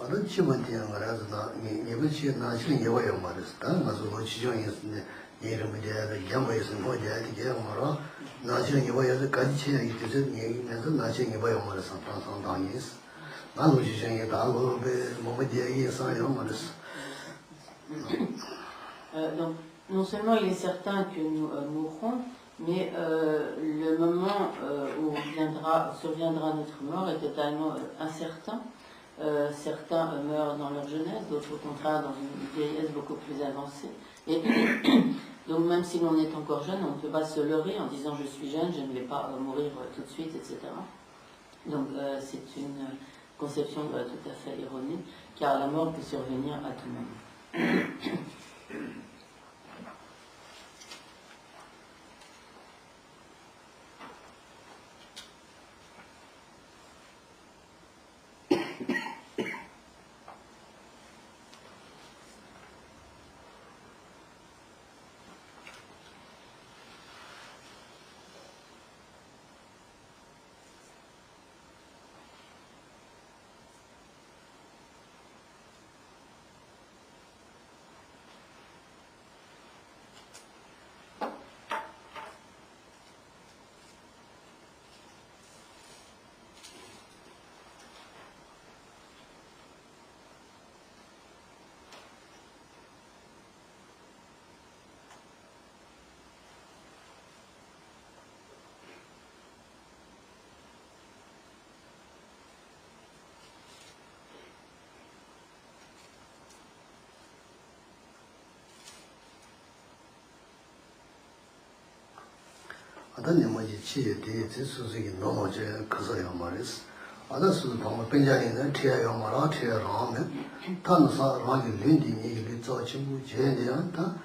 [SPEAKER 1] 어느 집은지는 그래서 이번에 나시는 예와요 말했다. 나서 지정했는데 예름에 대해 양보해서 뭐 해야 되게 말아. 나시는 예와여서 같이 체험이 돼서 얘기면서 나시는 예와요 말해서 상당히 있어. 나도 지정에 다고 뭐뭐 얘기해서요 말했어.
[SPEAKER 2] Donc, non seulement il est certain que nous mourrons, mais le moment où surviendra notre mort est totalement incertain. Certains meurent dans leur jeunesse, d'autres au contraire dans une vieillesse beaucoup plus avancée. Et donc même si l'on est encore jeune, on ne peut pas se leurrer en disant je suis jeune, je ne vais pas mourir tout de suite, etc. Donc c'est une conception tout à fait erronée, car la mort peut survenir à tout moment.
[SPEAKER 1] 어떤 뭐지 치에 대해 수수기 너무 제 그서요 말이스. 아다스 방어 벤자리는 티야요 말아 티야라면 탄사 라기 린디니 이게 저친구 제대한다.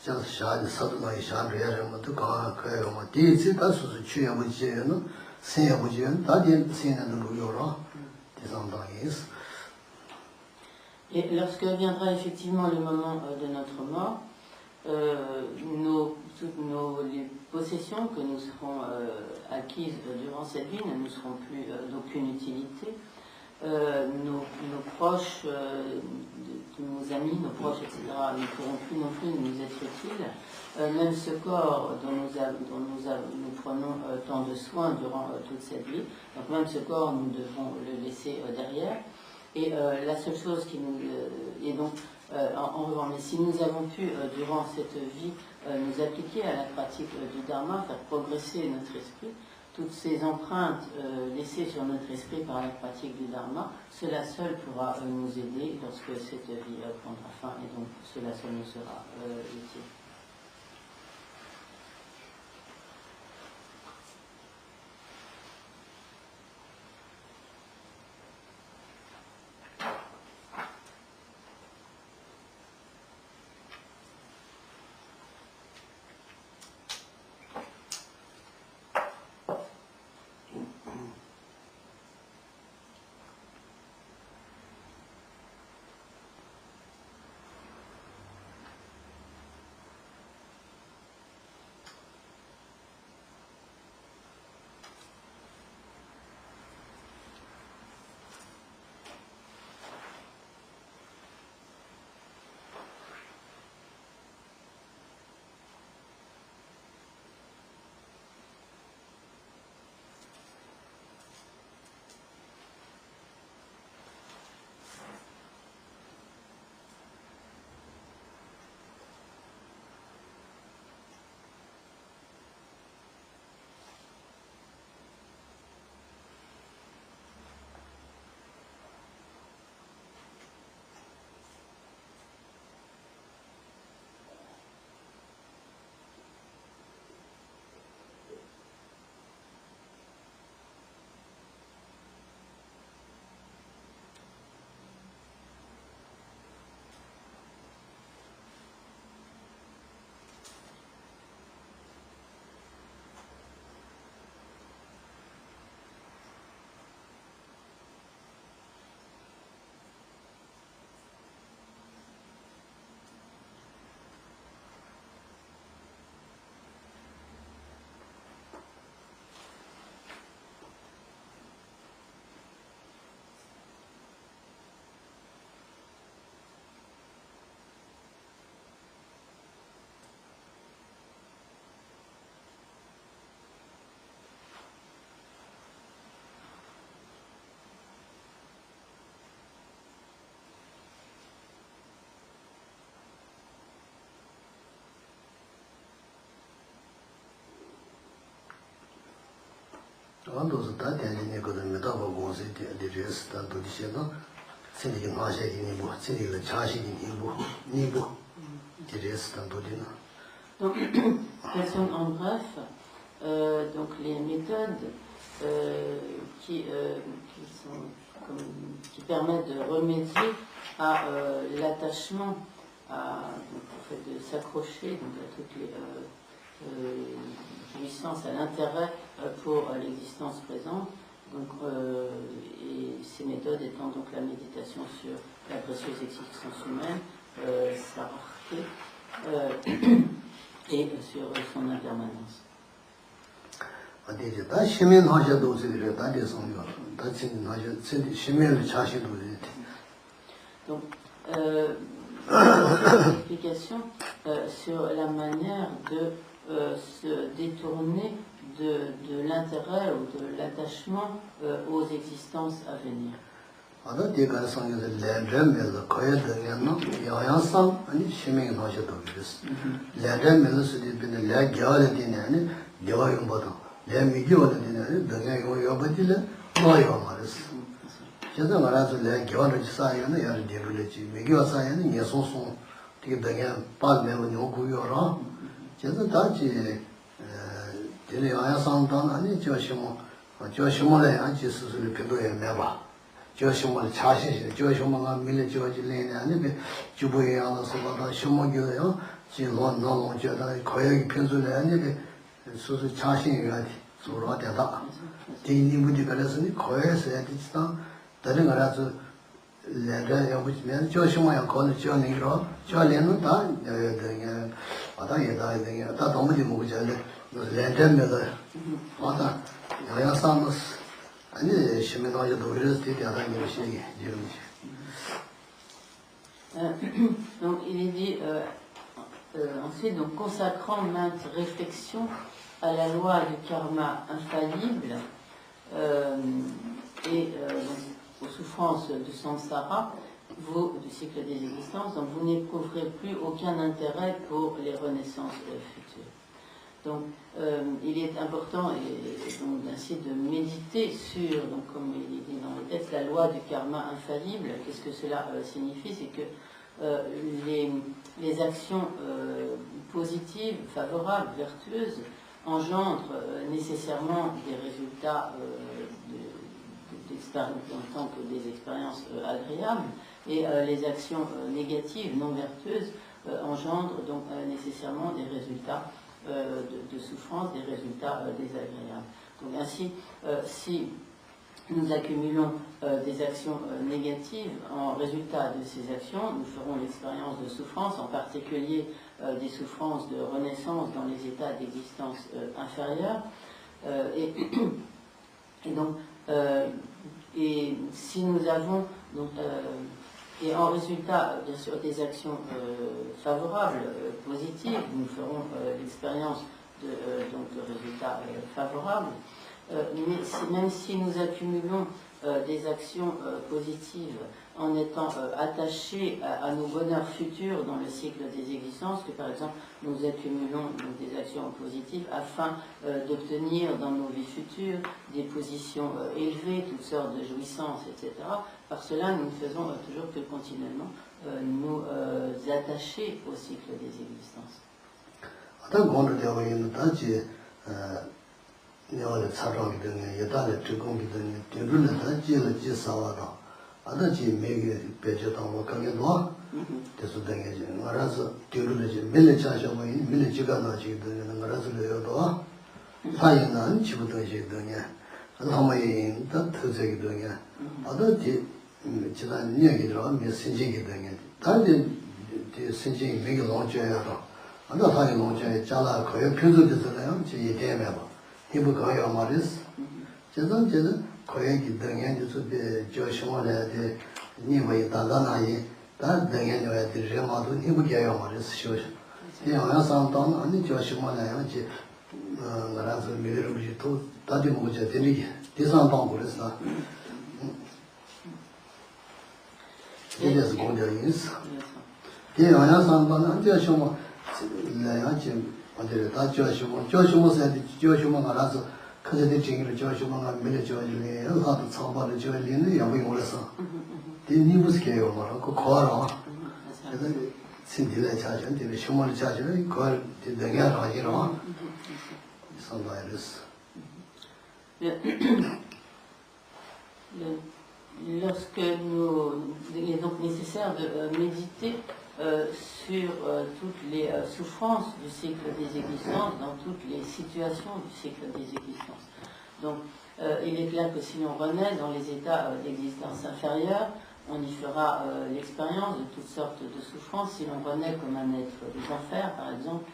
[SPEAKER 1] 자 샤지 사도나이 샤르야르면도 가까요 뭐 디지 가수수 취야부지는 세야부지는 다디 세는 루요라 대상당이스.
[SPEAKER 2] Et lorsque viendra effectivement le moment de notre mort, les possessions que nous serons acquises durant cette vie ne nous seront plus d'aucune utilité. Nos proches, nos amis, nos proches, etc., ne pourront plus non plus nous être utiles. Même ce corps dont nous prenons tant de soins durant toute cette vie, donc même ce corps, nous devons le laisser derrière. Et la seule chose qui nous... et donc, en revanche, mais si nous avons pu, durant cette vie, nous appliquer à la pratique du Dharma, faire progresser notre esprit, toutes ces empreintes laissées sur notre esprit par la pratique du Dharma, cela seul pourra nous aider lorsque cette vie prendra fin, et donc cela seul nous sera utile.
[SPEAKER 1] Quando si sta tenendo con il metodo così di resta tanto dicendo se di non c'è di nibo se di la charge di nibo di resta tanto di no.
[SPEAKER 2] Donc, quelles sont en bref donc les méthodes qui permettent de remédier à l'attachement, au fait de s'accrocher donc, à toutes les jouissances, à l'intérêt pour l'existence présente. Donc, et ces méthodes étant donc la méditation sur la précieuse existence humaine, sa rareté, et sur son impermanence. Donc, explication sur la manière de se détourner de l'intérêt ou de l'attachement aux existences à venir.
[SPEAKER 1] 조심을 자신이 조심을 밀려 조질래네 아니면 주부에서 서다 심어줘요. 지금 너무 저다 거역이 편수네 아니면 수수 자신이 가지 서로 되다. 뒤님들이 그래서니 거에서 해지다. 다른 거라서 내가 여기면 조심해야 거는 저니로 저래는 다 그냥 바다에다 그냥 다 너무지 먹자래. 렌데면서 바다 여야 상스
[SPEAKER 2] donc il est dit ensuite donc consacrant maintes réflexions à la loi du karma infaillible et aux souffrances du samsara, du cycle des existences, donc vous n'éprouverez plus aucun intérêt pour les renaissances futures. Donc, il est important donc, ainsi de méditer sur, donc, comme il est dit dans le texte, la loi du karma infaillible. Qu'est-ce que cela signifie? C'est que les actions positives, favorables, vertueuses, engendrent nécessairement des résultats en tant que des expériences agréables, et les actions négatives, non vertueuses, engendrent donc nécessairement des résultats de souffrance, des résultats désagréables. Donc ainsi, si nous accumulons des actions négatives, en résultat de ces actions, nous ferons l'expérience de souffrance, en particulier des souffrances de renaissance dans les états d'existence inférieurs. Et si nous avons donc, et en résultat, bien sûr, des actions favorables, positives, nous ferons l'expérience de résultats favorables. Mais même si nous accumulons des actions positives en étant attachés à nos bonheurs futurs dans le cycle des existences, que par exemple nous accumulons donc, des actions positives afin d'obtenir dans nos vies futures des positions élevées, toutes sortes de jouissances, etc. Par cela, nous ne faisons toujours que continuellement nous attacher au cycle des existences.
[SPEAKER 1] 그제도 쟁이를 저시방아 밀려 저리네 하도 처벌을 저리네 야고 올라서 니무스케요 말아 그 거라 그래서 신디의 자전들이 shum을 자전을 그걸 내가 하기로 선바이러스
[SPEAKER 2] Il est donc nécessaire de méditer sur toutes les souffrances du cycle des existences, dans toutes les situations du cycle des existences. Donc, il est clair que si l'on renaît dans les états d'existence inférieure, on y fera l'expérience de toutes sortes de souffrances. Si l'on renaît comme un être des enfers, par exemple,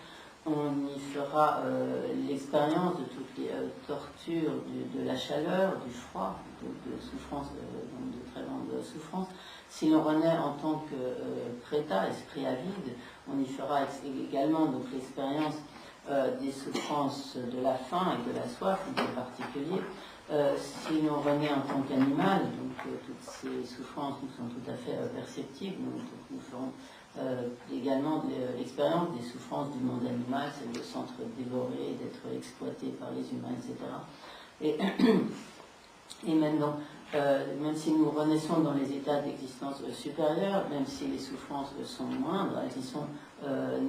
[SPEAKER 2] on y fera l'expérience de toutes les tortures, de la chaleur, du froid, de souffrance, de très grandes souffrances. Si l'on renaît en tant que préta, esprit avide, on y fera également donc l'expérience des souffrances de la faim et de la soif en particulier. Si l'on renaît en tant qu'animal, donc toutes ces souffrances nous sont tout à fait perceptibles, nous ferons également l'expérience des souffrances du monde animal, c'est de s'entre dévorer, d'être exploité par les humains, etc. Et maintenant, même si nous renaissons dans les états d'existence supérieurs, même si les souffrances sont moindres, elles y sont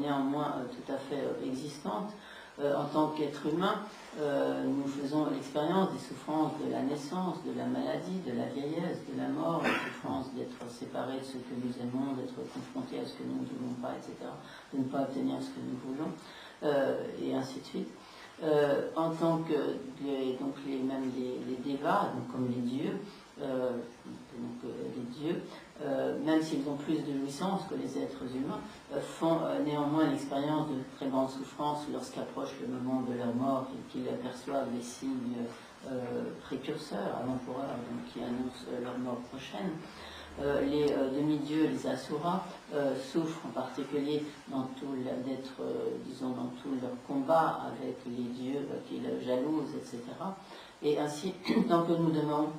[SPEAKER 2] néanmoins tout à fait existantes. En tant qu'être humain, nous faisons l'expérience des souffrances de la naissance, de la maladie, de la vieillesse, de la mort, la souffrance d'être séparés de ce que nous aimons, d'être confrontés à ce que nous ne voulons pas, etc., de ne pas obtenir ce que nous voulons, et ainsi de suite. En tant que donc même les dévas, donc comme les dieux, même s'ils ont plus de jouissance que les êtres humains, font néanmoins l'expérience de très grandes souffrances lorsqu'approche le moment de leur mort et qu'ils aperçoivent les signes précurseurs, avant-coureurs, qui annoncent leur mort prochaine. Les demi-dieux, les asuras, souffrent en particulier dans tout dans tout leur combat avec les dieux qui les jalousent, etc. Et ainsi, tant que nous demeurons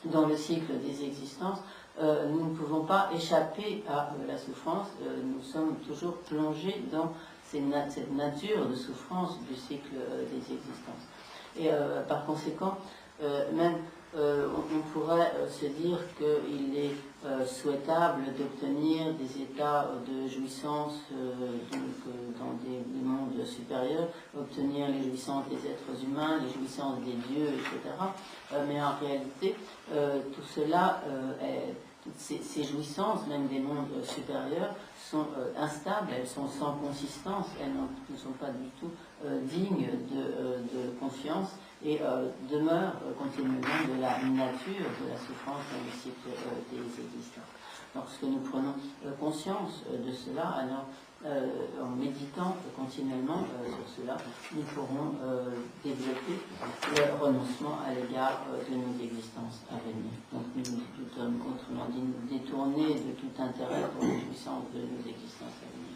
[SPEAKER 2] dans le cycle des existences, nous ne pouvons pas échapper à la souffrance, nous sommes toujours plongés dans cette nature de souffrance du cycle des existences. Et par conséquent, même on pourrait se dire qu'il est souhaitable d'obtenir des états de jouissance dans des mondes supérieurs, obtenir les jouissances des êtres humains, les jouissances des dieux, etc. Mais en réalité, tout cela, toutes ces jouissances, même des mondes supérieurs, sont instables, elles sont sans consistance, elles ne sont pas du tout dignes de confiance et demeurent continuellement de la nature de la souffrance dans le cycle des existences. Lorsque nous prenons conscience de cela, alors en méditant continuellement sur cela, nous pourrons développer le renoncement à l'égard de nos existences à venir. Donc nous sommes autrement dit nous détourner de tout intérêt pour les jouissances de nos existences à venir.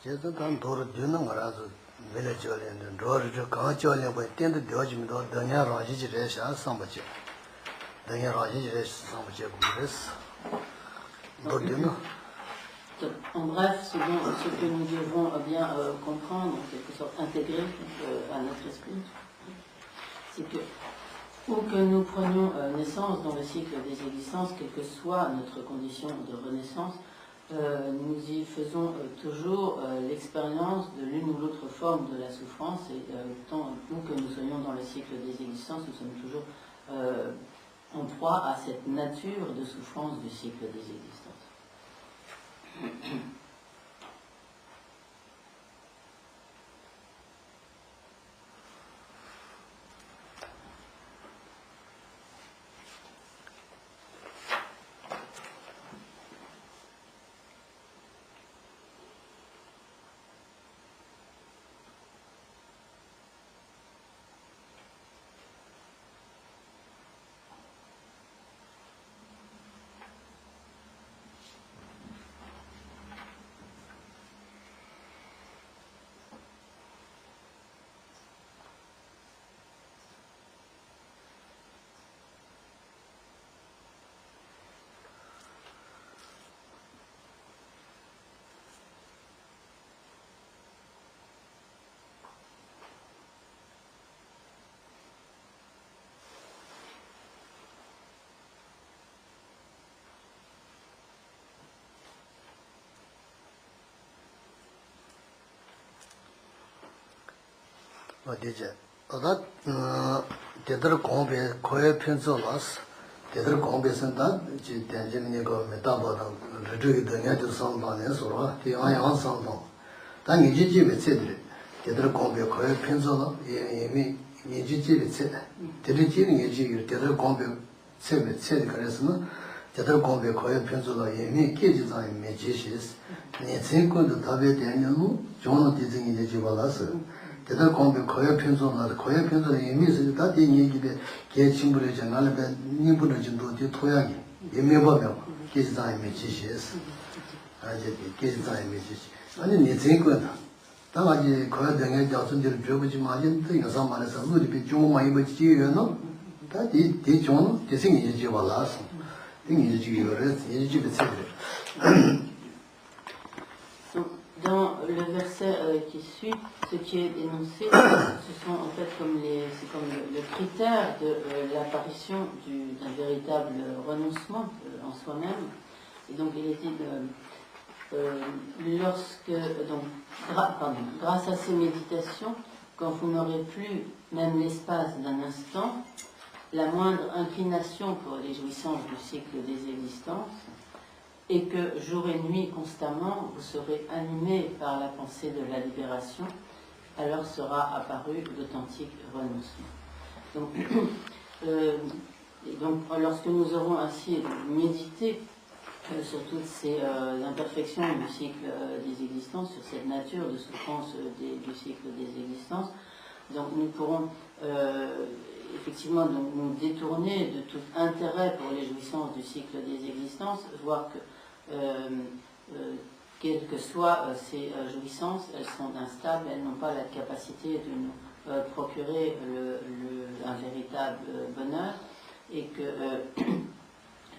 [SPEAKER 1] 제가 단 도로 되는 거라서 밀어줘야 도로 강조하려 뭐 텐데 되어지면 더냐 라지지래 샤상버지 더냐 라지지래 상버지 그랬어 도르는
[SPEAKER 2] En bref, ce que nous devons bien comprendre, en quelque sorte intégrer à notre esprit, c'est que où que nous prenions naissance dans le cycle des existences, quelle que soit notre condition de renaissance, nous y faisons toujours l'expérience de l'une ou l'autre forme de la souffrance, et tant où que nous soyons dans le cycle des existences, nous sommes toujours en proie à cette nature de souffrance du cycle des existences.
[SPEAKER 1] 어디제 어다 제대로 공부에 거의 편서라서 제대로 공부해서다 이제 대전에 거 메타보다 저기 등에도 상관해서로 대양양 상관 단 이제 집에 제대로 제대로 공부에 거의 편서라 이미 이제 집에 제대로 집에 이제 제대로 공부 세배 그래서는 제대로 공부에 거의 편서라 이미 계지상에 매지시스 네 생각도 답에 대한 좋은 디자인이 되지 말아서 제대로 공부 거의 편성하다 거의 편성의 의미에서 다 얘기에 개 친구를 전화를 님분을 정도 뒤 토양이 예매법명 계산에 매치시스 아제 계산에 매치시 아니 네 생각은 당아지 거의 등에 자선들 배우지 마진 등 여섯 말에서 우리 비 중국만 이거 지유는 다디 대중 대생이 이제 발라서 등이 이제 이거를 이제 집에
[SPEAKER 2] Dans le verset qui suit, ce qui est énoncé, ce sont en fait c'est comme le critère de l'apparition d'un véritable renoncement en soi-même. Et donc il est dit grâce à ces méditations, quand vous n'aurez plus même l'espace d'un instant, la moindre inclination pour les jouissances du cycle des existences, et que jour et nuit constamment vous serez animé par la pensée de la libération, alors sera apparu l'authentique renoncement. Donc, lorsque nous aurons ainsi médité sur toutes ces imperfections du cycle des existences, sur cette nature de souffrance du cycle des existences, donc nous pourrons effectivement nous détourner de tout intérêt pour les jouissances du cycle des existences, voir que quelles que soient ces jouissances, elles sont instables, elles n'ont pas la capacité de nous procurer un véritable bonheur, et que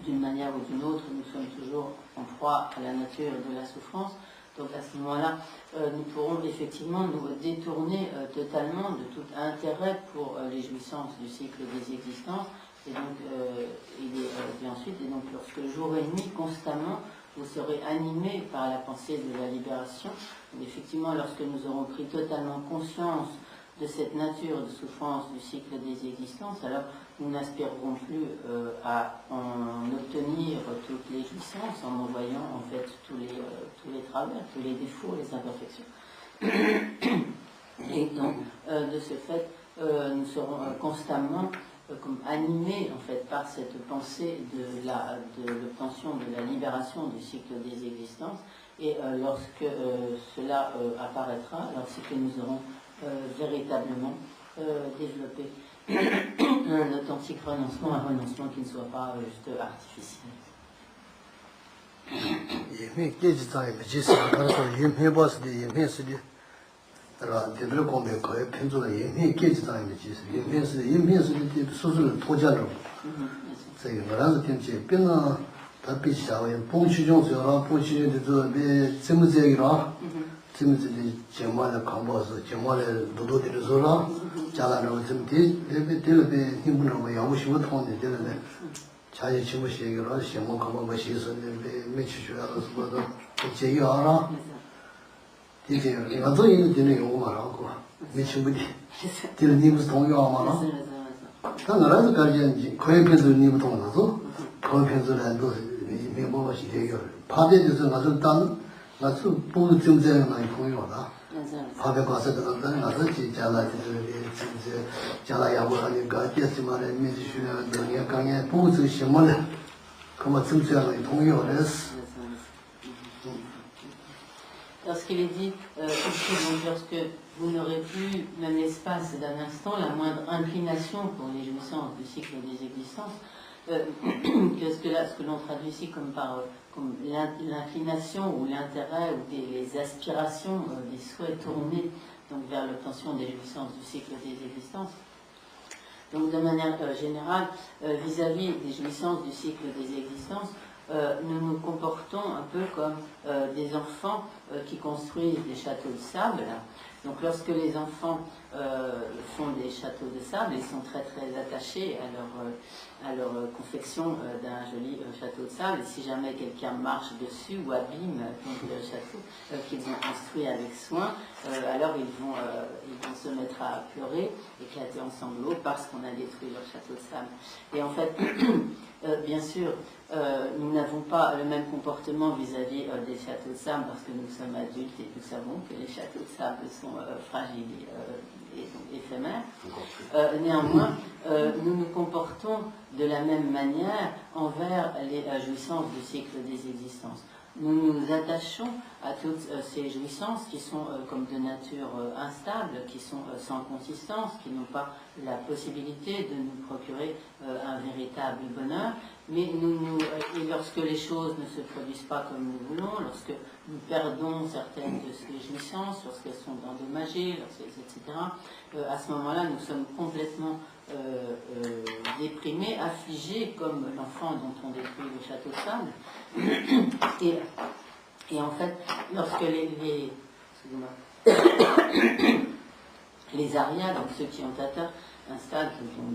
[SPEAKER 2] d'une manière ou d'une autre, nous sommes toujours en proie à la nature de la souffrance. Donc à ce moment-là, nous pourrons effectivement nous détourner totalement de tout intérêt pour les jouissances du cycle des existences. Et donc, ensuite, lorsque jour et nuit, constamment, vous serez animés par la pensée de la libération. Donc, effectivement, lorsque nous aurons pris totalement conscience de cette nature de souffrance du cycle des existences, alors nous n'aspirerons plus à en obtenir toutes les jouissances en voyant en fait tous les travers, tous les défauts, les imperfections. Et donc, de ce fait, nous serons constamment comme animés en fait par cette pensée de l'obtention de la libération du cycle des existences, et lorsque cela apparaîtra, lorsque nous aurons véritablement développé un authentique renoncement, un renoncement qui ne soit pas juste artificiel.
[SPEAKER 1] 예매 깨지다에 지스 그래서 예매 버스디 예매스디 라 데들 공부 거의 편조가 예매 깨지다에 지스 예매스디 수술 도자로这个那是天气变了，他比下回补习中学了，补习的这比怎么这个了，怎么这里节目的看报是节目的多的说了，家长认为怎么的，那边你不能么养不习不通的，对不对？家里全部写个了，节目看报没写是那边没去学了什么的，节约了，这些另外做人的那个我马上过，没去不的，就是你不是同样吗？了。当然是感觉可以平时你不懂那种，可以平时很多没办法去这个，怕的就是那种当那是不正这样那朋友的，怕的把这个那是去将来就是将来要不然你搞点什么的，没去学那年刚也不是什么的，可么正这样的朋友的是。
[SPEAKER 2] Lorsqu'il est dit ici, donc lorsque vous n'aurez plus, même l'espace d'un instant, la moindre inclination pour les jouissances du cycle des existences, ce que l'on traduit ici comme l'inclination ou l'intérêt ou les aspirations, des souhaits tournés donc, vers l'obtention des jouissances du cycle des existences. Donc de manière générale, vis-à-vis des jouissances du cycle des existences, nous nous comportons un peu comme des enfants qui construisent des châteaux de sable. Donc lorsque les enfants font des châteaux de sable, ils sont très très attachés à leur confection d'un joli château de sable. Et si jamais quelqu'un marche dessus ou abîme le château qu'ils ont construit avec soin, alors ils vont se mettre à pleurer, éclater en sanglots parce qu'on a détruit leur château de sable. Et en fait, bien sûr, nous n'avons pas le même comportement vis-à-vis des châteaux de sable parce que nous sommes adultes et nous savons que les châteaux de sable sont fragiles et donc éphémères. Néanmoins, nous nous comportons de la même manière envers les jouissances du cycle des existences. Nous nous attachons à toutes ces jouissances qui sont comme de nature instable, qui sont sans consistance, qui n'ont pas la possibilité de nous procurer un véritable bonheur. Mais et lorsque les choses ne se produisent pas comme nous voulons, lorsque nous perdons certaines de ces jouissances, lorsqu'elles sont endommagées, etc., à ce moment-là, nous sommes complètement déprimés, affligés, comme l'enfant dont on détruit le château de sable. Et en fait, lorsque les arias, donc ceux qui ont atteint un stade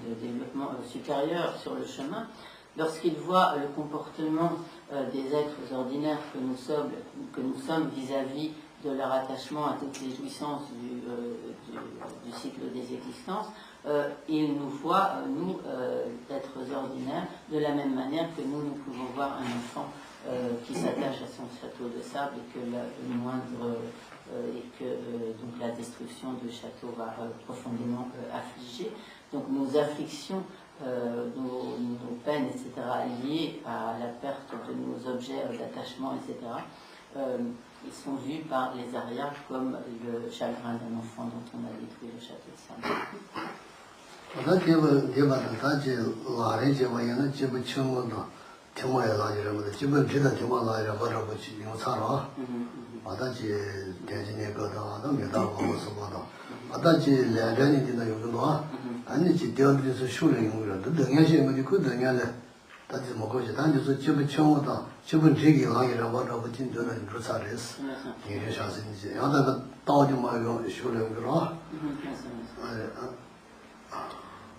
[SPEAKER 2] de développement supérieur sur le chemin, lorsqu'ils voient le comportement des êtres ordinaires que nous sommes vis-à-vis de leur attachement à toutes les jouissances du cycle des existences, ils nous voient, nous, êtres ordinaires, de la même manière que nous pouvons voir un enfant qui s'attache à son château de sable et que donc la destruction du château va profondément affliger. Donc nos afflictions, nos peines, etc., liées à la perte de nos objets d'attachement, etc., ils sont vus par les arias comme le chagrin d'un enfant dont on a détruit le château de sable.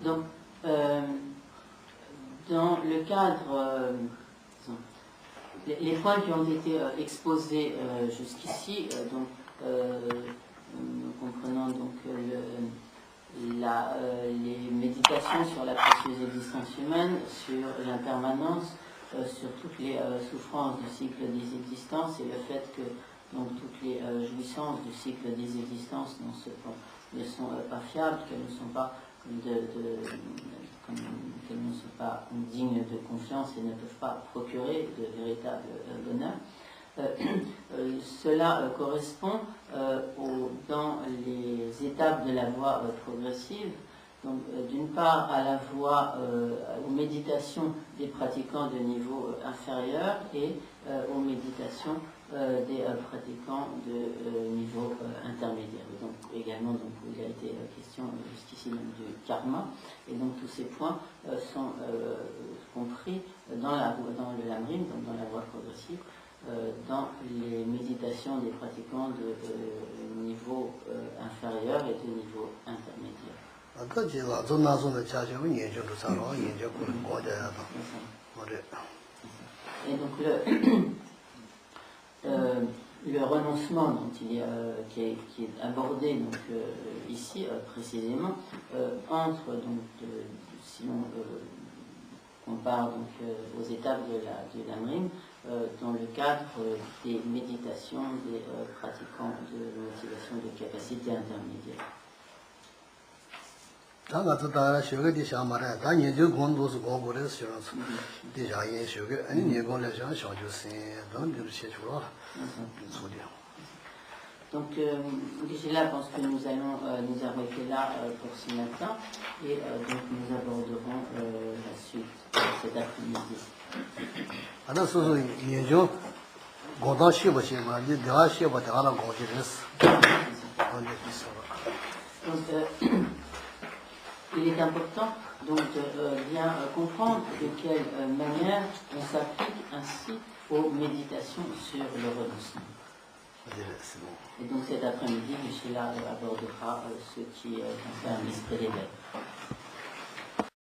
[SPEAKER 2] Donc, dans le cadre, les points qui ont été exposés jusqu'ici, nous comprenons donc les méditations sur la précieuse existence humaine, sur l'impermanence, sur toutes les souffrances du cycle des existences et le fait que donc, toutes les jouissances du cycle des existences ne sont pas fiables, qu'elles ne sont pas qu'elles ne sont pas dignes de confiance et ne peuvent pas procurer de véritable bonheur. Cela correspond dans les étapes de la voie progressive Donc, d'une part, à la voie, aux méditations des pratiquants de niveau inférieur et aux méditations des pratiquants de niveau intermédiaire. Donc, également, donc, il a été question jusqu'ici du karma. Et donc, tous ces points sont compris dans le lamrim, donc dans la voie progressive, dans les méditations des pratiquants de niveau inférieur et de niveau intermédiaire. Et donc le renoncement dont qui est abordé donc, ici précisément entre, donc, si on compare donc, aux étapes du lamrim, dans le cadre des méditations des pratiquants de motivation de capacité intermédiaire. Donc, Gégela pense que nous allons nous arrêter là pour ce matin et donc nous aborderons la suite cet après-midi. Il est important donc de bien comprendre de quelle manière on s'applique ainsi aux méditations sur le renoncement. Et donc cet après-midi, Michela abordera ce qui concerne l'esprit d'éveil.